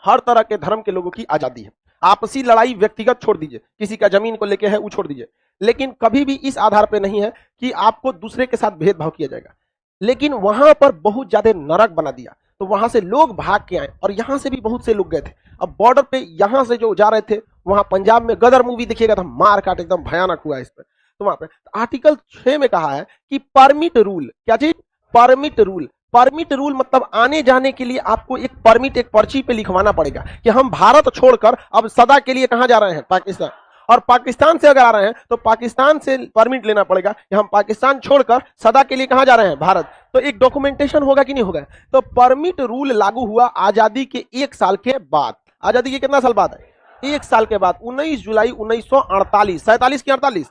हर तरह के धर्म के लोगों की आजादी है। आपसी लड़ाई व्यक्तिगत छोड़ दीजिए, किसी का जमीन को लेके है वो छोड़ दीजिए, लेकिन कभी भी इस आधार पे नहीं है कि आपको दूसरे के साथ भेदभाव किया जाएगा। लेकिन वहां पर बहुत ज्यादा नरक बना दिया, तो वहां से लोग भाग के आए और यहां से भी बहुत से लोग गए थे। अब बॉर्डर पे यहां से जो जा रहे थे, वहां पंजाब में गदर मूवी देखिएगा तो मार काट एकदम भयानक हुआ इस पर। तो वहां पे आर्टिकल 6 में कहा है कि परमिट रूल, क्या चीज? Permit rule. परमिट रूल मतलब आने जाने के लिए आपको एक परमिट, एक पर्ची पे लिखवाना पड़ेगा कि हम भारत छोड़कर अब सदा के लिए कहां जा रहे हैं? पाकिस्तान। और पाकिस्तान से अगर आ रहे हैं तो पाकिस्तान से परमिट लेना पड़ेगा कि हम पाकिस्तान छोड़कर सदा के लिए कहां जा रहे हैं? भारत। तो एक डॉक्यूमेंटेशन होगा कि नहीं होगा? तो परमिट रूल लागू हुआ आजादी के 1 साल के बाद। आजादी के कितना साल बाद है? 1 साल के बाद, 19 जुलाई 1948। 47 की 48,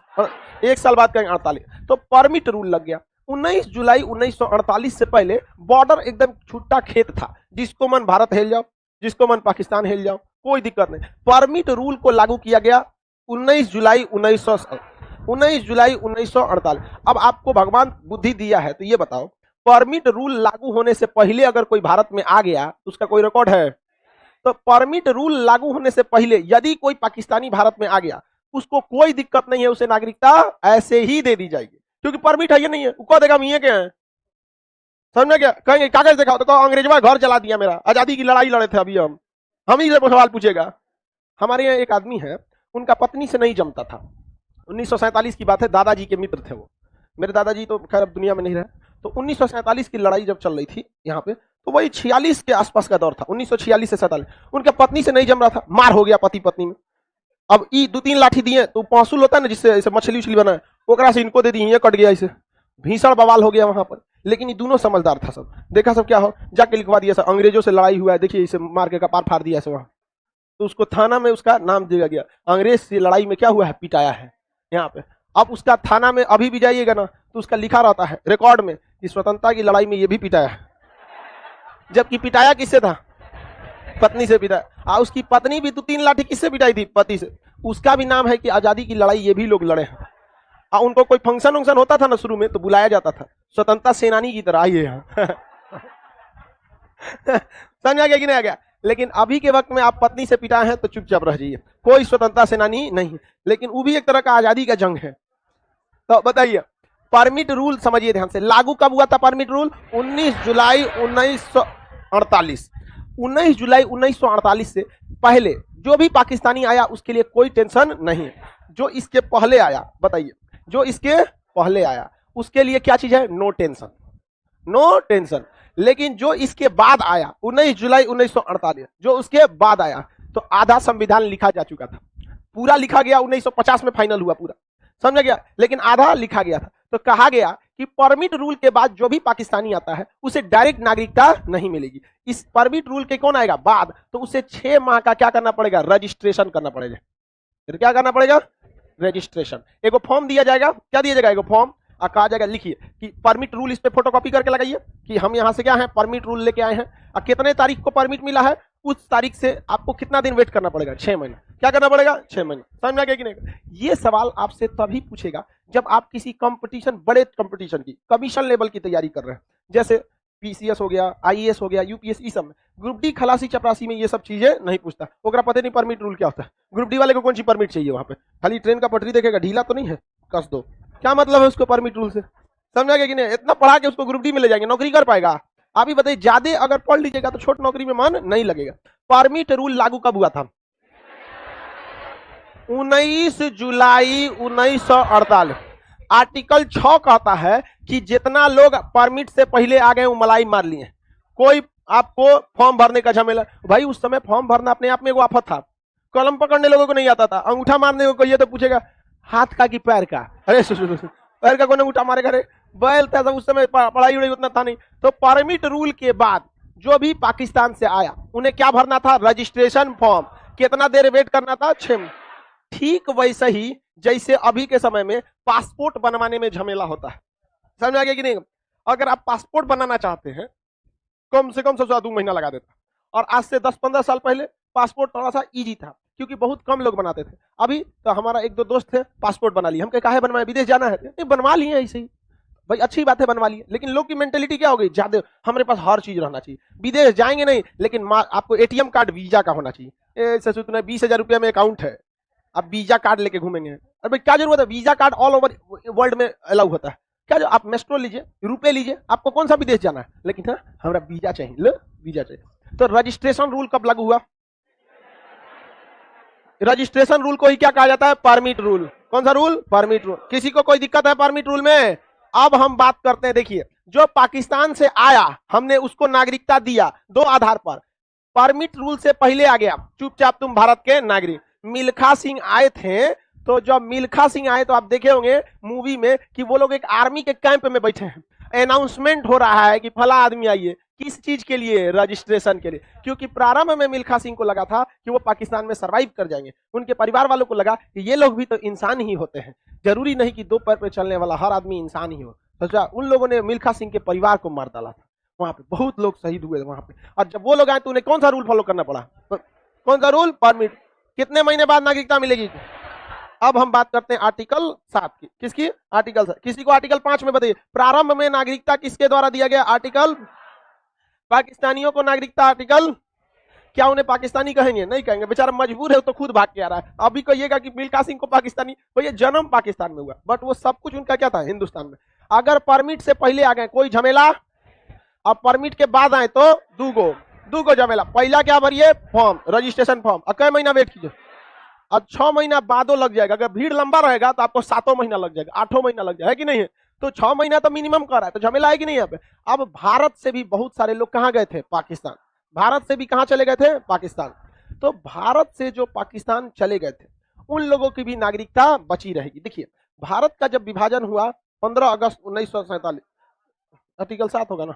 1 साल बाद कहेंगे 48। तो परमिट रूल लग गया। 19 जुलाई 1948 से पहले बॉर्डर एकदम छुट्टा खेत था, जिसको मन भारत हेल जाओ, जिसको मन पाकिस्तान हेल जाओ, कोई दिक्कत नहीं। परमिट रूल को लागू किया गया 19 जुलाई 1948। अब आपको भगवान बुद्धि दिया है तो ये बताओ, परमिट रूल लागू होने से पहले अगर कोई भारत में आ गया तो उसका कोई रिकॉर्ड है? तो परमिट रूल लागू होने से पहले यदि कोई पाकिस्तानी भारत में आ गया, उसको कोई दिक्कत नहीं है, उसे नागरिकता ऐसे ही दे दी जाएगी, क्योंकि परमिट है ये नहीं है। वो देगा हम ये क्या है? समझ क्या? कहेंगे कागज दिखाओ तो अंग्रेजवा घर चला दिया मेरा, आजादी की लड़ाई लड़े थे अभी हम ही सवाल पूछेगा। हमारे यहाँ एक आदमी है, उनका पत्नी से नहीं जमता था। 1947 की बात है, दादाजी के मित्र थे वो। मेरे दादाजी तो खैर अब दुनिया में नहीं रहे। तो 1947 की लड़ाई जब चल रही थी यहाँ पे, तो वही 46 के आसपास का दौर था, 1946 से 47। उनके पत्नी से नहीं जम रहा था, मार हो गया पति पत्नी में। अब ई 2-3 लाठी दिए तो पौंसुल होता है ना, जिससे ऐसे मछली उछली बना है, ओकरा से इनको दे दी, ये कट गया, इसे भीषण बवाल हो गया वहां पर। लेकिन ये दोनों समझदार था, सब देखा, सब क्या हो जाके लिखवा दिया, सब अंग्रेजों से लड़ाई हुआ है, देखिए इसे मार के कपार फाड़ दिया ऐसे वहां। तो उसको थाना में उसका नाम दिया गया, अंग्रेज से लड़ाई में क्या हुआ है? पिटाया है यहाँ पे। अब उसका थाना में अभी भी जाइएगा ना तो उसका लिखा रहता है रिकॉर्ड में कि स्वतंत्रता की लड़ाई में ये भी पिटाया है, जबकि पिटाया किससे था? पत्नी से पिटाया। उसकी पत्नी भी 2-3 लाठी किससे पिटाई थी? पति से। उसका भी नाम है कि आजादी की लड़ाई ये भी लोग लड़े हैं। उनको कोई फंक्शन वंक्शन होता था ना शुरू में तो बुलाया जाता था, स्वतंत्रता सेनानी की तरह आइए यहाँ। समझ आ गया कि नहीं आ गया? लेकिन अभी के वक्त में आप पत्नी से पिटाए हैं तो चुपचाप रह जाइए, कोई स्वतंत्रता सेनानी नहीं। लेकिन वो भी एक तरह का आजादी का जंग है। तो बताइए, परमिट रूल समझिए ध्यान से, लागू कब हुआ था परमिट रूल? 19 जुलाई 1948। 19 जुलाई 1948 से पहले जो भी पाकिस्तानी आया उसके लिए कोई टेंशन नहीं है। जो इसके पहले आया, बताइए, जो इसके पहले आया उसके लिए क्या चीज है? No tension, no tension. लेकिन जो इसके बाद आया 19 जुलाई 1948, जो उसके बाद आया, तो आधा संविधान लिखा जा चुका था, पूरा लिखा गया 1950 में फाइनल हुआ पूरा, समझ गया? लेकिन आधा लिखा गया था। तो कहा गया कि परमिट रूल के बाद जो भी पाकिस्तानी आता है उसे डायरेक्ट नागरिकता नहीं मिलेगी। इस परमिट रूल के कौन आएगा? बाद। तो उसे 6 माह का क्या करना पड़ेगा? रजिस्ट्रेशन करना पड़ेगा। फिर क्या करना पड़ेगा? रजिस्ट्रेशन। एगो फॉर्म दिया जाएगा, क्या दिया जाएगा? एगो फॉर्म, और कहा जाएगा लिखिए कि परमिट रूल, इस पे फोटोकॉपी करके लगाइए कि हम यहाँ से क्या है, परमिट रूल लेके आए हैं, और कितने तारीख को परमिट मिला है, उस तारीख से आपको कितना दिन वेट करना पड़ेगा? 6 महीना। क्या करना पड़ेगा? 6 महीने। समझ में आ गया कि नहीं? ये सवाल आपसे तभी पूछेगा जब आप किसी कंपटीशन, बड़े कंपटीशन की, कमीशन लेवल की तैयारी कर रहे हैं, जैसे पीसीएस हो गया, आईएएस हो गया, यूपीएससी, सब में। ग्रुप डी, खलासी, चपरासी में ये सब चीजें नहीं पूछता, ओकरा पता नहीं परमिट रूल क्या होता है। ग्रुप डी वाले को कौन सी परमिट चाहिए? वहां पे खाली ट्रेन का पटरी देखेगा, ढीला तो नहीं है, कस दो, क्या मतलब है उसको परमिट रूल से? समझा गया कि नहीं? इतना पढ़ा के उसको ग्रुप डी में ले जाएंगे, नौकरी कर पाएगा? आप ही बताइए, ज्यादा अगर पढ़ लीजिएगा तो छोट नौकरी में मन नहीं लगेगा। परमिट रूल लागू कब हुआ था? 19 जुलाई 1948 आर्टिकल 6 कहता है कि जितना लोग परमिट से पहले आ गए वो मलाई मार लिए। कोई आपको फॉर्म भरने का झमेला, भाई उस समय फॉर्म भरना अपने आप में एक आफत था। कलम पकड़ने लोगों को नहीं आता था, अंगूठा मारने को कहिए तो पूछेगा हाथ का कि पैर का, अरे पैर का कौन अंगूठा मारेगा, अरे बैल था उस समय, पढ़ाई उड़ाई उतना था नहीं। तो परमिट रूल के बाद जो भी पाकिस्तान से आया उन्हें क्या भरना था, रजिस्ट्रेशन फॉर्म। कितना देर वेट करना था, 6। ठीक वैसे ही जैसे अभी के समय में पासपोर्ट बनवाने में झमेला होता है, समझ आ गया कि नहीं। अगर आप पासपोर्ट बनाना चाहते हैं कम से कम सबसे 2 महीना लगा देता, और आज से 10-15 साल पहले पासपोर्ट थोड़ा सा इजी था क्योंकि बहुत कम लोग बनाते थे। अभी तो हमारा 1-2 दोस्त थे पासपोर्ट बना लिए, हम कहे बनवाए, विदेश जाना है, नहीं बनवा लिए ऐसे ही, भाई अच्छी बात है बनवा लिए। लेकिन लोग की मेंटेलिटी क्या हो गई, ज्यादा हमारे पास हर चीज रहना चाहिए, विदेश जाएंगे नहीं लेकिन आपको एटीएम कार्ड वीजा का होना चाहिए। ससुर 20,000 रुपया में अकाउंट है, अब वीजा कार्ड लेके घूमेंगे, अरे भाई क्या जरूरत है, visa card all over world में अलाउ होता है। क्या जो आप मेट्रो लीजिए, रुपए लीजिए, आपको कौन सा विदेश जाना है, लेकिन हाँ हमारा वीजा चाहिए, लो वीजा चाहिए। तो रजिस्ट्रेशन रूल कब लागू हुआ, रजिस्ट्रेशन रूल को ही क्या कहा जाता है, परमिट रूल। कौन सा रूल, परमिट रूल। किसी को कोई दिक्कत है परमिट रूल में? अब हम बात करते हैं, देखिए जो पाकिस्तान से आया हमने उसको नागरिकता दिया 2 आधार पर। परमिट रूल से पहले आ गया, चुपचाप तुम भारत के नागरिक। मिल्खा सिंह आए थे, तो जब मिल्खा सिंह आए तो आप देखे होंगे मूवी में कि वो लोग एक आर्मी के कैंप में बैठे हैं, अनाउंसमेंट हो रहा है कि फला आदमी आइए, किस चीज के लिए, रजिस्ट्रेशन के लिए। क्योंकि प्रारंभ में मिल्खा सिंह को लगा था कि वो पाकिस्तान में सरवाइव कर जाएंगे, उनके परिवार वालों को लगा कि ये लोग भी तो इंसान ही होते हैं, जरूरी नहीं कि 2 पैर पे चलने वाला हर आदमी इंसान ही हो। तो उन लोगों ने मिल्खा सिंह के परिवार को मार डाला था, वहां पे बहुत लोग शहीद हुए वहां पे। और जब वो लोग आए तो उन्हें कौन सा रूल फॉलो करना पड़ा, कौन सा रूल, परमिट। कितने महीने बाद नागरिकता मिलेगी। अब हम बात करते हैं आर्टिकल 7 की, किसकी, आर्टिकल 7। किसी को आर्टिकल 5 में बताइए, प्रारंभ में नागरिकता किसके द्वारा दिया गया, आर्टिकल, पाकिस्तानियों को नागरिकता आर्टिकल, क्या उन्हें पाकिस्तानी कहेंगे, नहीं कहेंगे, बेचारा मजबूर है तो खुद भाग के आ रहा है। अभी कहिएगा कि मिल्खा सिंह को पाकिस्तानी, तो ये जन्म पाकिस्तान में हुआ, बट वो सब कुछ उनका क्या था, हिंदुस्तान में। अगर परमिट से पहले आ गए कोई झमेला, अब परमिट के बाद आए तो दूगो झमेला। पहला क्या भरिए, फॉर्म, रजिस्ट्रेशन फॉर्म, कै महीना वेट कीजिए, अब 6 महीना बादो लग जाएगा। अगर भीड़ लंबा रहेगा तो आपको 7 महीना लग जाएगा, 8 महीना लग जाएगा, है कि नहीं है। तो 6 महीना तो मिनिमम कर रहा है, तो झमेला है कि नहीं यहाँ पे। अब भारत से भी बहुत सारे लोग कहाँ गए थे, पाकिस्तान। भारत से भी कहाँ चले गए थे, पाकिस्तान। तो भारत से जो पाकिस्तान चले गए थे उन लोगों की भी नागरिकता बची रहेगी। देखिए भारत का जब विभाजन हुआ 15 अगस्त 1947, आर्टिकल 7 होगा ना,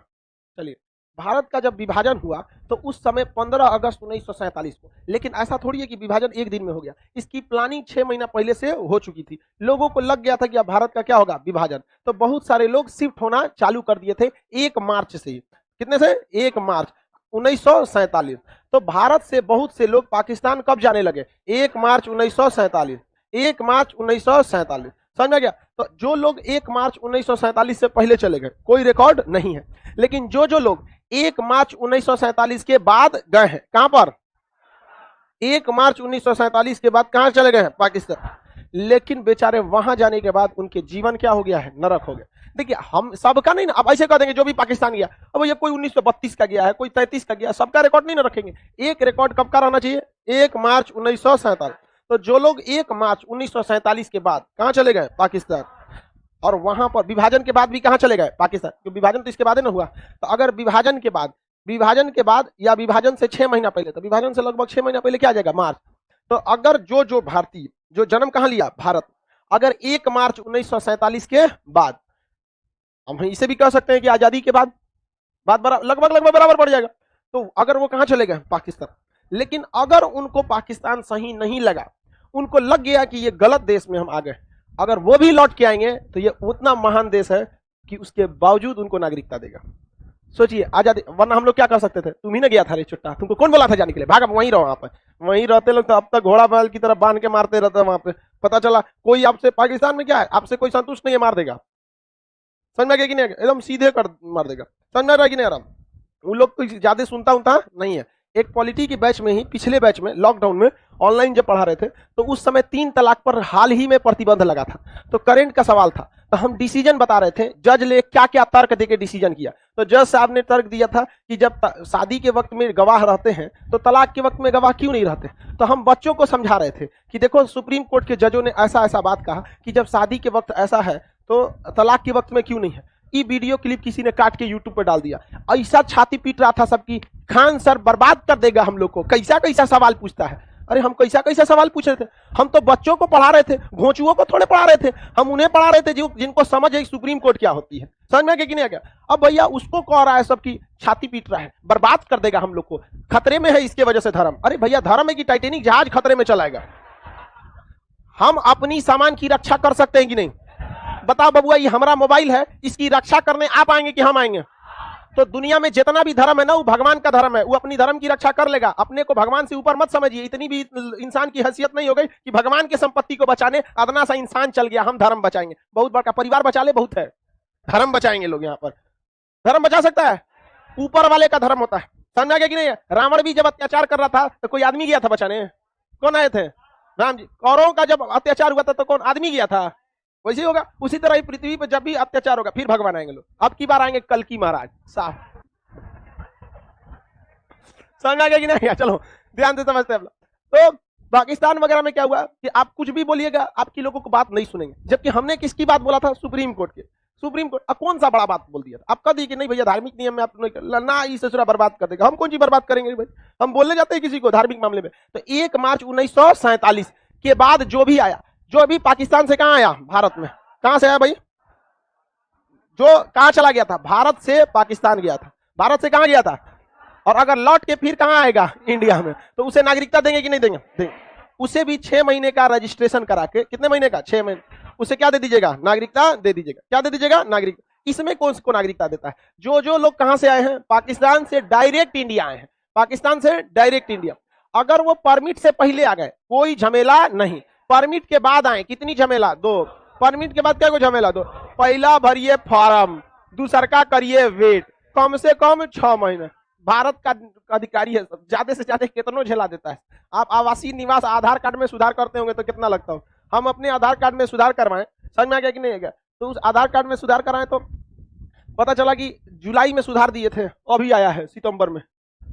चलिए, भारत का जब विभाजन हुआ तो उस समय 15 अगस्त 1947 को, लेकिन ऐसा थोड़ी है कि विभाजन एक दिन में हो गया, इसकी प्लानिंग 6 महीना पहले से हो चुकी थी। लोगों को लग गया था कि अब भारत का क्या होगा, विभाजन। तो बहुत सारे लोग शिफ्ट होना चालू कर दिए थे 1 मार्च से। कितने से, 1 मार्च 1947। तो भारत से बहुत से लोग पाकिस्तान कब जाने लगे, 1 मार्च 1947, 1 मार्च 1947, समझ में गया। तो जो लोग 1 मार्च 1947 से पहले चले गए कोई रिकॉर्ड नहीं है, लेकिन जो लोग 1 मार्च 1947 के बाद गए हैं, कहां पर, 1 मार्च 1947 के बाद कहां चले गए हैं, पाकिस्तान। लेकिन बेचारे वहां जाने के बाद उनके जीवन क्या हो गया है, नरक हो गया। देखिए हम सबका नहीं ना, अब ऐसे कह देंगे जो भी पाकिस्तान गया, अब ये कोई 1932 का गया है, कोई 33 का गया, सबका रिकॉर्ड नहीं ना रखेंगे। एक रिकॉर्ड कब का रहना चाहिए, 1 मार्च 1947। तो जो लोग 1 मार्च 1947 के बाद कहां चले गए, पाकिस्तान, और वहां पर विभाजन के बाद भी कहां चले गए, पाकिस्तान, क्योंकि विभाजन तो इसके बाद ना हुआ। तो अगर विभाजन के बाद या विभाजन से 6 महीना पहले, तो विभाजन से लगभग 6 महीना पहले क्या आ जाएगा, मार्च। तो अगर जो भारतीय जो जन्म कहां लिया, भारत, अगर 1 मार्च 1947 के बाद, हम इसे भी कह सकते हैं कि आजादी के बाद, बात लगभग बराबर पड़ जाएगा। तो अगर वो कहां चले गए, पाकिस्तान। लेकिन अगर उनको पाकिस्तान सही नहीं लगा, उनको लग गया कि ये गलत देश में हम आ गए, अगर वो भी लौट के आएंगे तो ये उतना महान देश है कि उसके बावजूद उनको नागरिकता देगा। सोचिए आजादी, वरना हम लोग क्या कर सकते थे, तुम ही ना गया था रे चुट्टा, तुमको कौन बोला था जाने के लिए, भाग, वहीं रहो, वहां पर वहीं रहते लोग तो अब तक घोड़ा बैल की तरह बांध के मारते रहते वहां पे। पता चला कोई आपसे, पाकिस्तान में क्या है, आपसे कोई संतुष्ट नहीं है, मार देगा, समझ में गया कि नहीं, एकदम सीधे कर मार देगा, समझ में रहा कि नहीं आराम। उन लोग कोई ज्यादा सुनता नहीं है। एक पॉलिटी की बैच में ही, पिछले बैच में लॉकडाउन में ऑनलाइन जब पढ़ा रहे थे, तो उस समय 3 तलाक पर हाल ही में प्रतिबंध लगा था। तो करंट का सवाल था, तो हम डिसीजन बता रहे थे, जज ने क्या क्या तर्क देके डिसीजन किया। तो जज साहब ने तर्क दिया था कि जब शादी के वक्त में गवाह रहते हैं तो तलाक के वक्त में गवाह क्यों नहीं रहते। तो हम बच्चों को समझा रहे थे कि देखो सुप्रीम कोर्ट के जजों ने ऐसा ऐसा बात कहा कि जब शादी के वक्त ऐसा है तो तलाक के वक्त में क्यों नहीं है। ये वीडियो क्लिप किसी ने काट के यूट्यूब पर डाल दिया, ऐसा छाती पीट रहा था सबकी, खान सर बर्बाद कर देगा हम लोग को, कैसा कैसा सवाल पूछता है। अरे हम कैसा कैसा सवाल पूछ रहे थे, हम तो बच्चों को पढ़ा रहे थे, घोंचुओं को थोड़े पढ़ा रहे थे, हम उन्हें पढ़ा रहे थे जिनको समझ है सुप्रीम कोर्ट क्या होती है। समझ में कि नहीं आ गया। अब भैया उसको कह रहा है सबकी छाती पीट रहा है, बर्बाद कर देगा हम लोग को, खतरे में है इसके वजह से धर्म। अरे भैया धर्म है कि टाइटेनिक जहाज खतरे में चलाएगा। हम अपनी सामान की रक्षा कर सकते हैं कि नहीं बताओ बबुआ, ये हमारा मोबाइल है, इसकी रक्षा करने आप आएंगे कि हम आएंगे। तो दुनिया में जितना भी धर्म है ना वो भगवान का धर्म है, वो अपनी धर्म की रक्षा कर लेगा। अपने को भगवान से ऊपर मत समझिए, इतनी भी इंसान की हैसियत नहीं हो गई कि भगवान की संपत्ति को बचाने अदना सा इंसान चल गया हम धर्म बचाएंगे। बहुत बड़ा परिवार बचा ले बहुत है, धर्म बचाएंगे लोग। यहाँ पर धर्म बचा सकता है, ऊपर वाले का धर्म होता है। समझ आ गया कि नहीं। रावण भी जब अत्याचार कर रहा था तो कोई आदमी गया था बचाने, कौन आए थे? राम जी। कौरवों का जब अत्याचार हुआ था तो कौन आदमी गया था? वैसे होगा। उसी तरह पृथ्वी पर जब भी अत्याचार होगा फिर भगवान आएंगे लोग। अब की बार आएंगे कल की महाराज साहब। समझ आ गया कि नहीं? चलो ध्यान से समझते हैं। तो पाकिस्तान वगैरह में क्या हुआ कि आप कुछ भी बोलिएगा आपकी लोगों को बात नहीं सुनेंगे, जबकि हमने किसकी बात बोला था? सुप्रीम कोर्ट के। सुप्रीम कोर्ट कौन सा बड़ा बात बोल दिया था? आप कह दी कि नहीं भैया धार्मिक नियम में आप ना इस ससुरा बर्बाद कर देगा। हम कौन सी बर्बाद करेंगे भाई? हम बोलने जाते हैं किसी को धार्मिक मामले में। तो 1 मार्च 1947 के बाद जो भी आया, जो अभी पाकिस्तान से कहां आया? भारत में। कहां से आया भाई? जो कहां चला गया था? भारत से पाकिस्तान गया था। भारत से कहां गया था? और अगर लौट के फिर कहां आएगा? इंडिया में। तो उसे नागरिकता देंगे कि नहीं देंगे? देंगे। उसे भी 6 महीने का रजिस्ट्रेशन करा के, कितने महीने का? 6 महीने। उसे क्या दे दीजिएगा? नागरिकता दे दीजिएगा। क्या दे दीजिएगा? नागरिकता। इसमें कौन को नागरिकता देता है? जो लोग कहां से आए हैं? पाकिस्तान से डायरेक्ट इंडिया आए हैं। पाकिस्तान से डायरेक्ट इंडिया। अगर वो परमिट से पहले आ गए कोई झमेला नहीं, परमिट के बाद आए कितनी झमेला? 2। परमिट के बाद क्या कोई झमेला? 2। पहला भरिए फॉर्म, दूसरा करिए वेट, कम से कम 6 महीने। भारत का अधिकारी है, ज्यादा से ज्यादा कितना झेला देता है। आप आवासीय निवास आधार कार्ड में सुधार करते होंगे तो कितना लगता हो? हम अपने आधार कार्ड में सुधार करवाएं, समझ में आ गया कि नहीं आ गया? तो उस आधार कार्ड में सुधार कराएं तो पता चला कि जुलाई में सुधार दिए थे, अभी आया है सितंबर में।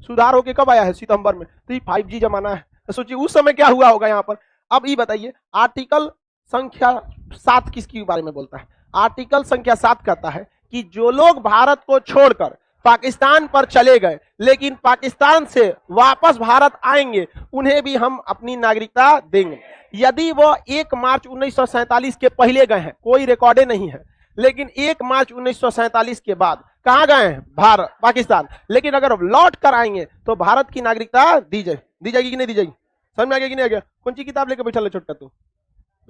सुधार होके कब आया है? सितंबर में। तो ये 5G जमाना है, तो सोचिए उस समय क्या हुआ होगा यहाँ पर। अब ये बताइए आर्टिकल संख्या 7 किसके बारे में बोलता है? आर्टिकल संख्या 7 कहता है कि जो लोग भारत को छोड़कर पाकिस्तान पर चले गए लेकिन पाकिस्तान से वापस भारत आएंगे उन्हें भी हम अपनी नागरिकता देंगे। यदि वो 1 मार्च 1947 के पहले गए हैं, कोई रिकॉर्डे नहीं है, लेकिन 1 मार्च 1947 के बाद कहां गए हैं? भारत, पाकिस्तान। लेकिन अगर लौट कर आएंगे तो भारत की नागरिकता दी जाएगी कि नहीं दी जाएगी? समझ में आ गया कि नहीं आ गया? कौन सी किताब लेकर बैठा ले छोटका तू?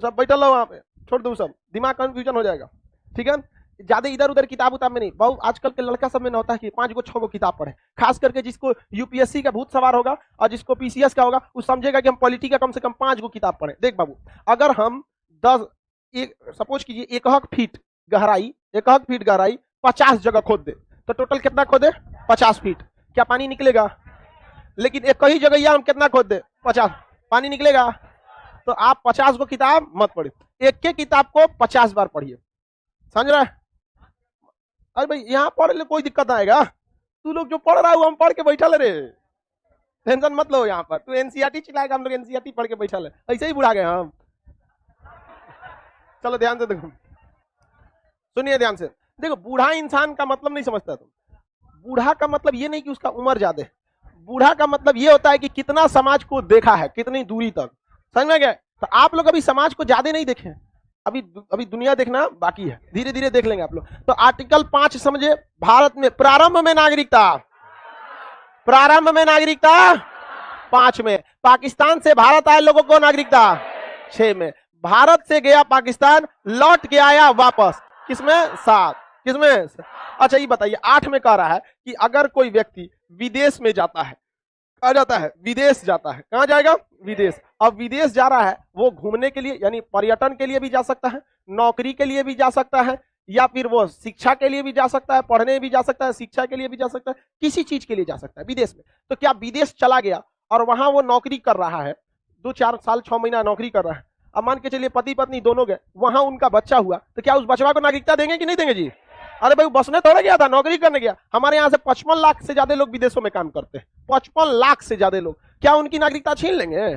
सब बैठा लो वहां पे, छोड़ दो सब, दिमाग कंफ्यूजन हो जाएगा। ठीक है, ज्यादा इधर उधर किताब उताब में नहीं। बहुत आजकल के लड़का सब में न होता है कि 5 गो 6 गो किताब पढ़े। खास करके जिसको यूपीएससी का भूत सवार होगा और जिसको पीसीएस का होगा वो समझेगा कि हम पॉलिटी का कम से कम 5 गो किताब पढ़े। देख बाबू, अगर हम 10 सपोज कीजिए 1 फीट गहराई 50 जगह खोद दे तो टोटल कितना खोदे? 50 फीट। क्या पानी निकलेगा? लेकिन एक ही जगह हम कितना खोद दे? 50। पानी निकलेगा? तो आप 50 गो किताब मत पढ़िए, एक के किताब को 50 बार पढ़िए। समझ रहा है? अरे भाई यहाँ पढ़ ले, कोई दिक्कत आएगा? तू लोग जो पढ़ रहा है वो हम पढ़ के बैठा ले रे, टेंशन मत लो। यहाँ पर तू एनसीईआरटी चिल्लाएगा, हम लोग एनसीईआरटी पढ़ के बैठा ले, ऐसे ही बुढ़ा गए हम। चलो ध्यान से देखो, सुनिए ध्यान से। देखो बूढ़ा इंसान का मतलब नहीं समझता तुम। बूढ़ा का मतलब ये नहीं कि उसका उम्र ज्यादा है, बूढ़ा का मतलब ये होता है कि कितना समाज को देखा है, कितनी दूरी तक। समझ में गए? तो आप लोग अभी समाज को ज्यादा नहीं देखे, अभी दुनिया देखना बाकी है, धीरे धीरे देख लेंगे आप लोग। तो आर्टिकल 5 समझे, भारत में प्रारंभ में नागरिकता 5 में, पाकिस्तान से भारत आए लोगों को नागरिकता 6 में, भारत से गया पाकिस्तान लौट के आया वापस किसमें? 7। किसमें? अच्छा ये बताइए 8 में कह रहा है कि अगर कोई व्यक्ति विदेश में जाता है, कहा जाता है विदेश जाता है, कहां जाएगा? विदेश। अब विदेश जा रहा है वो घूमने के लिए यानी पर्यटन के लिए भी जा सकता है, नौकरी के लिए भी जा सकता है, या फिर वो शिक्षा के लिए भी जा सकता है, पढ़ने भी जा सकता है, शिक्षा के लिए भी जा सकता है, किसी चीज के लिए जा सकता है विदेश में। तो क्या विदेश चला गया और वहां वो नौकरी कर रहा है, 2-4 साल 6 महीना नौकरी कर रहा है, अब मान के चलिए पति पत्नी दोनों गए, वहां उनका बच्चा हुआ, तो क्या उस बचवा को नागरिकता देंगे कि नहीं देंगे जी? अरे भाई बसने थोड़ा गया था, नौकरी करने गया। हमारे यहाँ से 55 लाख से ज्यादा लोग विदेशों में काम करते हैं, 55 लाख से ज्यादा लोग, क्या उनकी नागरिकता छीन लेंगे?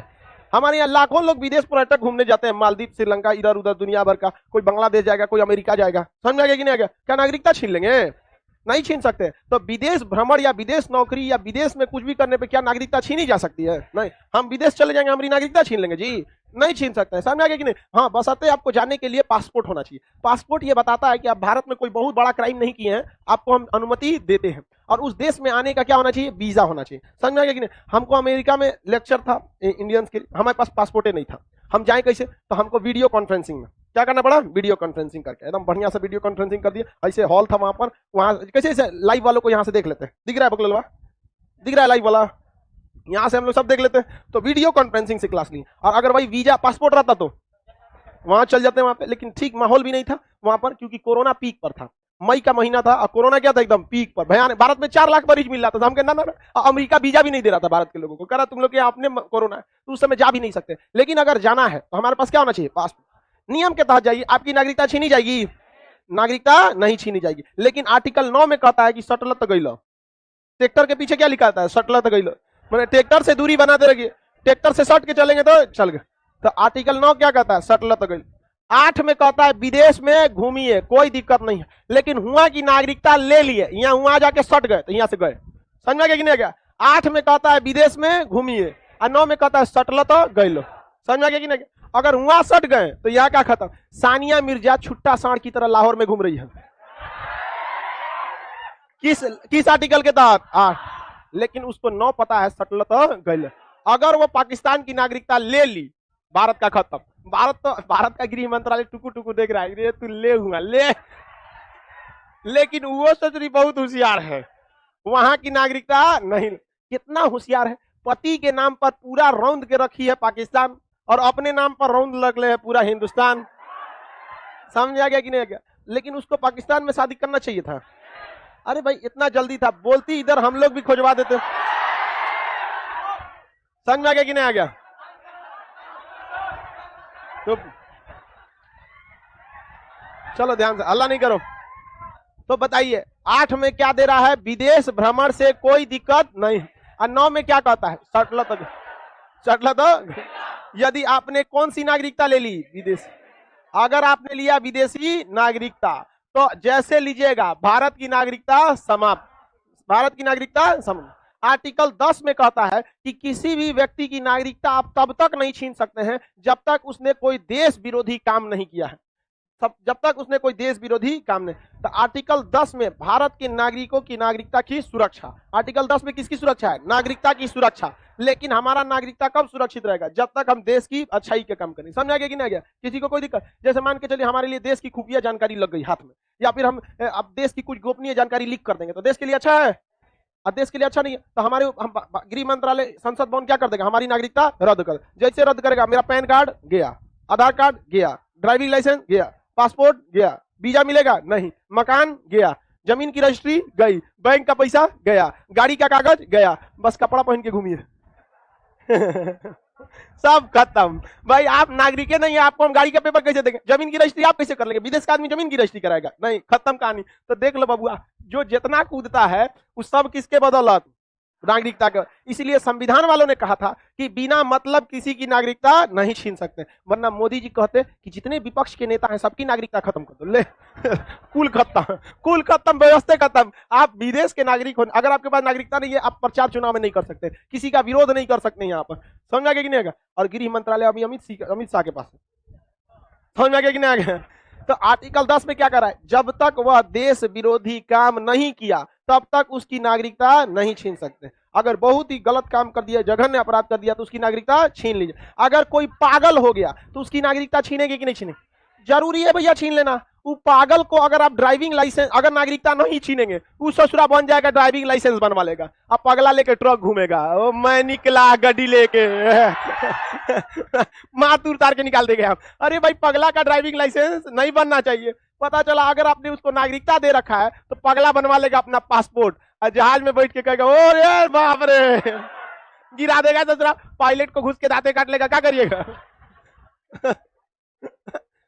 हमारे यहाँ लाखों लोग विदेश पर्यटक घूमने जाते हैं, मालदीव, श्रीलंका, इधर उधर दुनिया भर का, कोई बांग्लादेश जाएगा, कोई अमेरिका जाएगा, समझ में आ गया कि नहीं आ गया? क्या नागरिकता छीन लेंगे? नहीं छीन सकते। तो विदेश भ्रमण या विदेश नौकरी या विदेश में कुछ भी करने पे क्या नागरिकता छीनी जा सकती है? नहीं। हम विदेश चले जाएंगे, हमारी नागरिकता छीन लेंगे जी? नहीं छीन सकते। समझ आ गया कि नहीं? हाँ, बशर्ते आपको जाने के लिए पासपोर्ट होना चाहिए। पासपोर्ट ये बताता है कि आप भारत में कोई बहुत बड़ा क्राइम नहीं किए हैं, आपको हम अनुमति देते हैं। और उस देश में आने का क्या होना चाहिए? वीजा होना चाहिए। समझ में आ गया कि नहीं? हमको अमेरिका में लेक्चर था इंडियंस के, हमारे पास पासपोर्ट नहीं था, हम जाए कैसे? तो हमको वीडियो कॉन्फ्रेंसिंग में क्या करना पड़ा? वीडियो कॉन्फ्रेंसिंग करके एकदम बढ़िया से वीडियो कॉन्फ्रेंसिंग कर दिया। ऐसे हॉल था वहां पर, वहां कैसे लाइव वालों को यहाँ से देख लेते हैं, दिख रहा है बकलवा, दिख रहा है लाइव वाला, यहाँ से हम लोग सब देख लेते हैं। तो वीडियो कॉन्फ्रेंसिंग से क्लास ली। और अगर भाई वीजा पासपोर्ट रहता तो वहां चल जाते हैं वहां पे, लेकिन ठीक माहौल भी नहीं था वहां पर, क्योंकि कोरोना पीक पर था, मई का महीना था और कोरोना क्या था? एकदम पीक पर, भयानक। भारत में 4 लाख मरीज मिल रहा था, हम कहना ना, अमेरिका वीजा भी नहीं दे रहा था भारत के लोगों को, कह रहा तुम लोग अपने कोरोना है, तो उस समय जा भी नहीं सकते। लेकिन अगर जाना है तो हमारे पास क्या होना चाहिए? पासपोर्ट। नियम के तहत जाइए, आपकी नागरिकता छीनी जाएगी? नागरिकता नहीं छीनी जाएगी। लेकिन आर्टिकल 9 में कहता है कि सटलत गइल, ट्रैक्टर के पीछे क्या लिखा है? सटलत गइल, मैंने ट्रैक्टर से दूरी बनाते रहिए, ट्रैक्टर से सट के चलेंगे तो चल गए। तो आर्टिकल 9 क्या कहता है? सटलत गइल। 8 में कहता है विदेश में घूमिए, कोई दिक्कत नहीं है, लेकिन हुआ की नागरिकता ले लिए, यहाँ वहां जाके सट गए तो यहाँ से गए। समझ में गया कि नहीं गया? 8 में कहता है विदेश में घूमिए और 9 में कहता है सटलत गइल। समझ में गया कि नहीं? अगर वहां सट गए तो यहाँ क्या खत्म? सानिया मिर्जा छुट्टा सांड की तरह लाहौर में घूम रही है। किस आर्टिकल के तहत? 8। लेकिन उसको 9 पता है सटलत गइल। अगर वो पाकिस्तान की नागरिकता ले ली, भारत का खत्म। भारत का गृह मंत्रालय टुकु टुकु देख रहा है, तू ले हुआ ले, लेकिन वो सचरी बहुत होशियार है, वहां की नागरिकता नहीं। कितना होशियार है? पति के नाम पर पूरा रौंद के रखी है पाकिस्तान और अपने नाम पर रौंद लग ले है पूरा हिंदुस्तान। समझ आ गया कि नहीं आ गया? लेकिन उसको पाकिस्तान में शादी करना चाहिए था। अरे भाई इतना जल्दी था, बोलती इधर हम लोग भी खोजवा देते। समझ में आ गया कि नहीं आ गया? तो चलो ध्यान से, हल्ला नहीं करो। तो बताइए 8 में क्या दे रहा है? विदेश भ्रमण से कोई दिक्कत नहीं। और 9 में क्या कहता है? सटलत। यदि आपने कौन सी नागरिकता ले ली? विदेश। अगर आपने लिया विदेशी नागरिकता तो जैसे लीजिएगा भारत की नागरिकता समाप्त, भारत की नागरिकता समाप्त। आर्टिकल 10 में कहता है कि किसी भी व्यक्ति की नागरिकता आप तब तक नहीं छीन सकते हैं जब तक उसने कोई देश विरोधी काम नहीं किया है, जब तक उसने कोई देश विरोधी काम नहीं। तो आर्टिकल 10 में भारत के नागरिकों की नागरिकता की सुरक्षा, आर्टिकल 10 में किसकी सुरक्षा है? नागरिकता की सुरक्षा। लेकिन हमारा नागरिकता कब सुरक्षित रहेगा? जब तक हम देश की अच्छाई के काम करें। समझ आ गया कि नहीं आ गया? किसी को कोई दिक्कत? जैसे मान के चलिए हमारे लिए देश की खुफिया जानकारी लग गई हाथ में, या फिर हम अब देश की कुछ गोपनीय जानकारी लीक कर देंगे तो देश के लिए अच्छा है? और देश के लिए अच्छा नहीं है। तो हमारे गृह मंत्रालय, संसद भवन क्या कर देगा? हमारी नागरिकता रद्द कर। जैसे रद्द करेगा, मेरा पैन कार्ड गया, आधार कार्ड गया, ड्राइविंग लाइसेंस गया, पासपोर्ट गया, वीजा मिलेगा नहीं, मकान गया, जमीन की रजिस्ट्री गई, बैंक का पैसा गया, गाड़ी का कागज गया, बस कपड़ा पहन के घूमिए। सब खत्म। भाई आप नागरिक नहीं है, आपको हम गाड़ी का पेपर कैसे देंगे? जमीन की रजिस्ट्री आप कैसे कर लेंगे? विदेश का आदमी जमीन की रजिस्ट्री कराएगा? नहीं, खत्म कहानी। तो देख लो बबुआ, जो जितना कूदता है वो सब किसके बदौलत? नागरिकता का। इसलिए संविधान वालों ने कहा था कि बिना मतलब किसी की नागरिकता नहीं छीन सकते, वरना मोदी जी कहते कि जितने विपक्ष के नेता हैं सबकी नागरिकता खत्म कर दो। ले कुल खत्म, कुल खत्म, व्यवस्था खत्म। आप विदेश के नागरिक हो, अगर आपके पास नागरिकता नहीं है आप प्रचार चुनाव में नहीं कर सकते, किसी का विरोध नहीं कर सकते यहाँ पर। समझ आ गया कि नहीं आएगा? और गृह मंत्रालय अभी अमित शाह के पास है। समझ में आ गया कि नहीं आ गया? तो आर्टिकल 10 में क्या कर रहा है? जब तक वह देश विरोधी काम नहीं किया तब तक उसकी नागरिकता नहीं छीन सकते। अगर बहुत ही गलत काम कर दिया, जघन्य अपराध कर दिया तो उसकी नागरिकता छीन लीजिए। अगर कोई पागल हो गया तो उसकी नागरिकता छीनेगी कि नहीं छीनेगी? जरूरी है भैया छीन लेना। वो पागल को अगर आप ड्राइविंग लाइसेंस, अगर नागरिकता नहीं छीनेंगे, वो ससुरा बन जाएगा, ड्राइविंग लाइसेंस बनवा लेगा, अब पगला लेके ट्रक घूमेगा, ओ मैं निकला गड्डी लेके मातूर तार के निकाल देंगे आप। अरे भाई पगला का ड्राइविंग लाइसेंस नहीं बनना चाहिए। पता चला अगर आपने उसको नागरिकता दे रखा है तो पगला बनवा लेगा अपना पासपोर्ट और जहाज में बैठ के कहेगा ओ रे बाप रे, गिरा देगा ससुरा, पायलट को घुस के दांते काट लेगा, क्या करिएगा?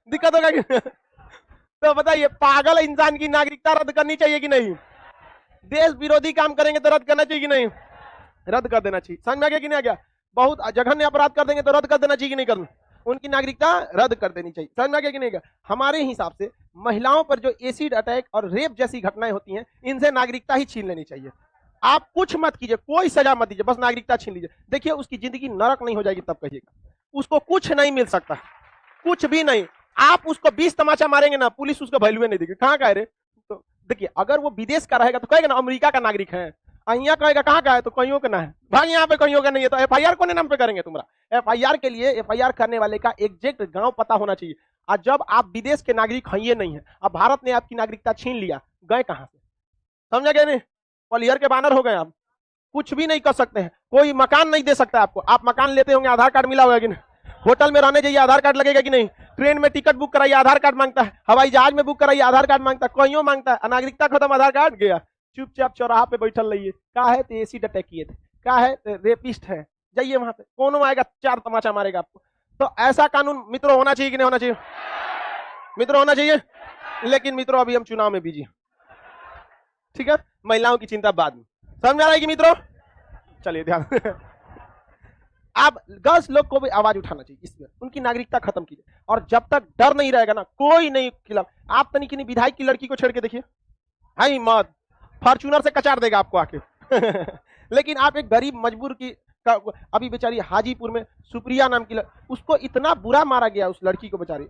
दिक्कत होगा कि तो बताइए, पागल इंसान की नागरिकता रद्द करनी चाहिए कि नहीं? देश विरोधी काम करेंगे तो रद्द करना चाहिए कि नहीं? रद्द कर देना चाहिए। समझ में आ गया कि नहीं आ गया? बहुत जघन्य अपराध कर देंगे तो रद्द कर देना चाहिए कि नहीं करना? उनकी नागरिकता रद्द कर देनी चाहिए। समझ में आ गया कि नहीं गया? हमारे हिसाब से महिलाओं पर जो एसिड अटैक और रेप जैसी घटनाएं होती हैं, इनसे नागरिकता ही छीन लेनी चाहिए। आप कुछ मत कीजिए, कोई सजा मत दीजिए, बस नागरिकता छीन लीजिए। देखिए उसकी जिंदगी नरक नहीं हो जाएगी तब कहिएगा। उसको कुछ नहीं मिल सकता, कुछ भी नहीं। आप उसको 20 तमाचा मारेंगे ना, पुलिस उसको वैल्यू नहीं देगी। कहाँ का रे? तो देखिए, अगर वो विदेश का रहेगा तो कहेगा ना अमेरिका का नागरिक है। यहाँ कहेगा कहाँ का है तो कहीं का ना है। भाई यहाँ पे कहीं का नहीं है तो एफआईआर कौन नाम पे करेंगे तुम्हारा? एफआईआर के लिए एफआईआर करने वाले का एग्जैक्ट गांव पता होना चाहिए। और जब आप विदेश के नागरिक हैं ये नहीं है, अब भारत ने आपकी नागरिकता छीन लिया, गए कहां से? समझा गया नहीं? पलियर के बानर हो गए आप, कुछ भी नहीं कर सकते हैं। कोई मकान नहीं दे सकता आपको। आप मकान लेते होंगे, आधार कार्ड मिला होगा कि नहीं? होटल में रहने जाइए, आधार कार्ड लगेगा कि नहीं? ट्रेन में टिकट बुक कराइए, आधार कार्ड मांगता है। हवाई जहाज में बुक कराइए, आधार कार्ड मांगता है। कहीं मांगता है। नागरिकता खत्म, आधार कार्ड गया। चुपचाप चौराहा पे बैठल रहिए। क्या है तो एसिड अटैक किए थे, क्या है रेपिस्ट है, जाइए वहां पे, कौन आएगा 4 तमाचा मारेगा आपको। तो ऐसा कानून मित्रों होना चाहिए कि नहीं होना चाहिए? मित्रों होना चाहिए। लेकिन मित्रों अभी हम चुनाव में बिजी हैं, ठीक है? महिलाओं की चिंता बाद में। समझ आ रहा है कि मित्रों? चलिए ध्यान आप गर्ल्स लोग को भी आवाज उठाना चाहिए इसमें, उनकी नागरिकता खत्म कीजिए। और जब तक डर नहीं रहेगा ना, कोई नहीं खिलाफ। आप तनिक विधायक की लड़की को छेड़ के देखिए, हाई मत, फॉर्च्यूनर से कचार देगा आपको आके लेकिन आप एक गरीब मजबूर की अभी बेचारी हाजीपुर में सुप्रिया नाम की उसको इतना बुरा मारा गया उस लड़की को बेचारी।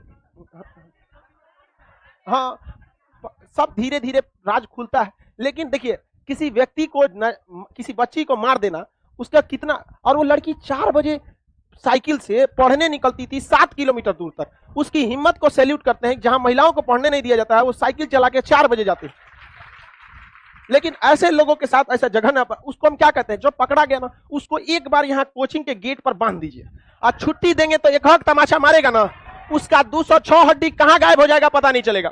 हाँ, सब धीरे धीरे राज खुलता है। लेकिन देखिए, किसी व्यक्ति को किसी बच्ची को मार देना, उसका कितना। और वो लड़की 4 बजे साइकिल से पढ़ने निकलती थी 7 किलोमीटर दूर तक। उसकी हिम्मत को सैल्यूट करते हैं। जहां महिलाओं को पढ़ने नहीं दिया जाता है, वो साइकिल चला के 4 बजे जाते हैं। लेकिन ऐसे लोगों के साथ ऐसा जगह ना, उसको हम क्या कहते हैं? जो पकड़ा गया ना, उसको एक बार यहाँ कोचिंग के गेट पर बांध दीजिए और छुट्टी देंगे तो एक हक तमाशा मारेगा ना, उसका 206 हड्डी कहाँ गायब हो जाएगा पता नहीं चलेगा।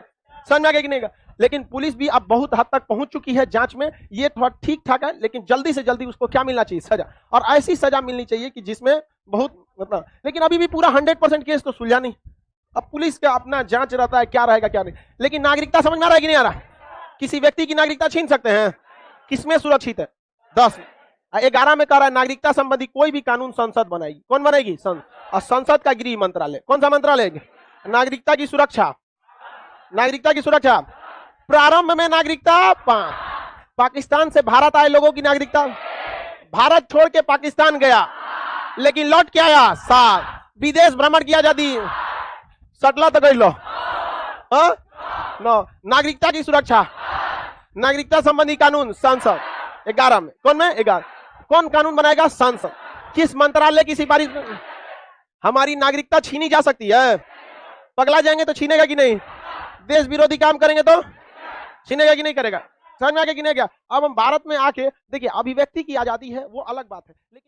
समझ में आ गया कि नहीं? लेकिन पुलिस भी अब बहुत हद तक पहुंच चुकी है जांच में, ये थोड़ा ठीक ठाक है। लेकिन जल्दी से जल्दी उसको क्या मिलना चाहिए? सजा। और ऐसी सजा मिलनी चाहिए कि जिसमें बहुत मतलब, लेकिन अभी भी पूरा 100% केस तो सुलझा नहीं। अब पुलिस का अपना जांच रहता है, क्या रहेगा क्या नहीं। लेकिन नागरिकता समझ में आ रहा है कि नहीं आ रहा? किसी व्यक्ति की नागरिकता छीन सकते हैं, किसमें सुरक्षित है? 10 11 में कह रहा है नागरिकता संबंधी कोई भी कानून संसद बनाएगी। कौन बनेगी? और संसद का गृह मंत्रालय। कौन सा मंत्रालय? नागरिकता की सुरक्षा। नागरिकता की सुरक्षा। प्रारंभ में नागरिकता 5, पाकिस्तान से भारत आए लोगों की नागरिकता, भारत छोड़ के पाकिस्तान गया लेकिन लौट के आया 7, विदेश भ्रमण की आजादी, सटला तो गई लो 9, नागरिकता की सुरक्षा, नागरिकता संबंधी कानून संसद 11 में। कौन में? 11। कौन कानून बनाएगा? संसद। किस मंत्रालय की सिफारिश? हमारी नागरिकता छीनी जा सकती है। पगला जाएंगे तो छीनेगा कि नहीं? देश विरोधी काम करेंगे तो छीनेगा कि नहीं करेगा? समझ में आ गया कि नहीं? क्या अब हम भारत में आके देखिए, अभिव्यक्ति की आजादी है वो अलग बात है, लेकिन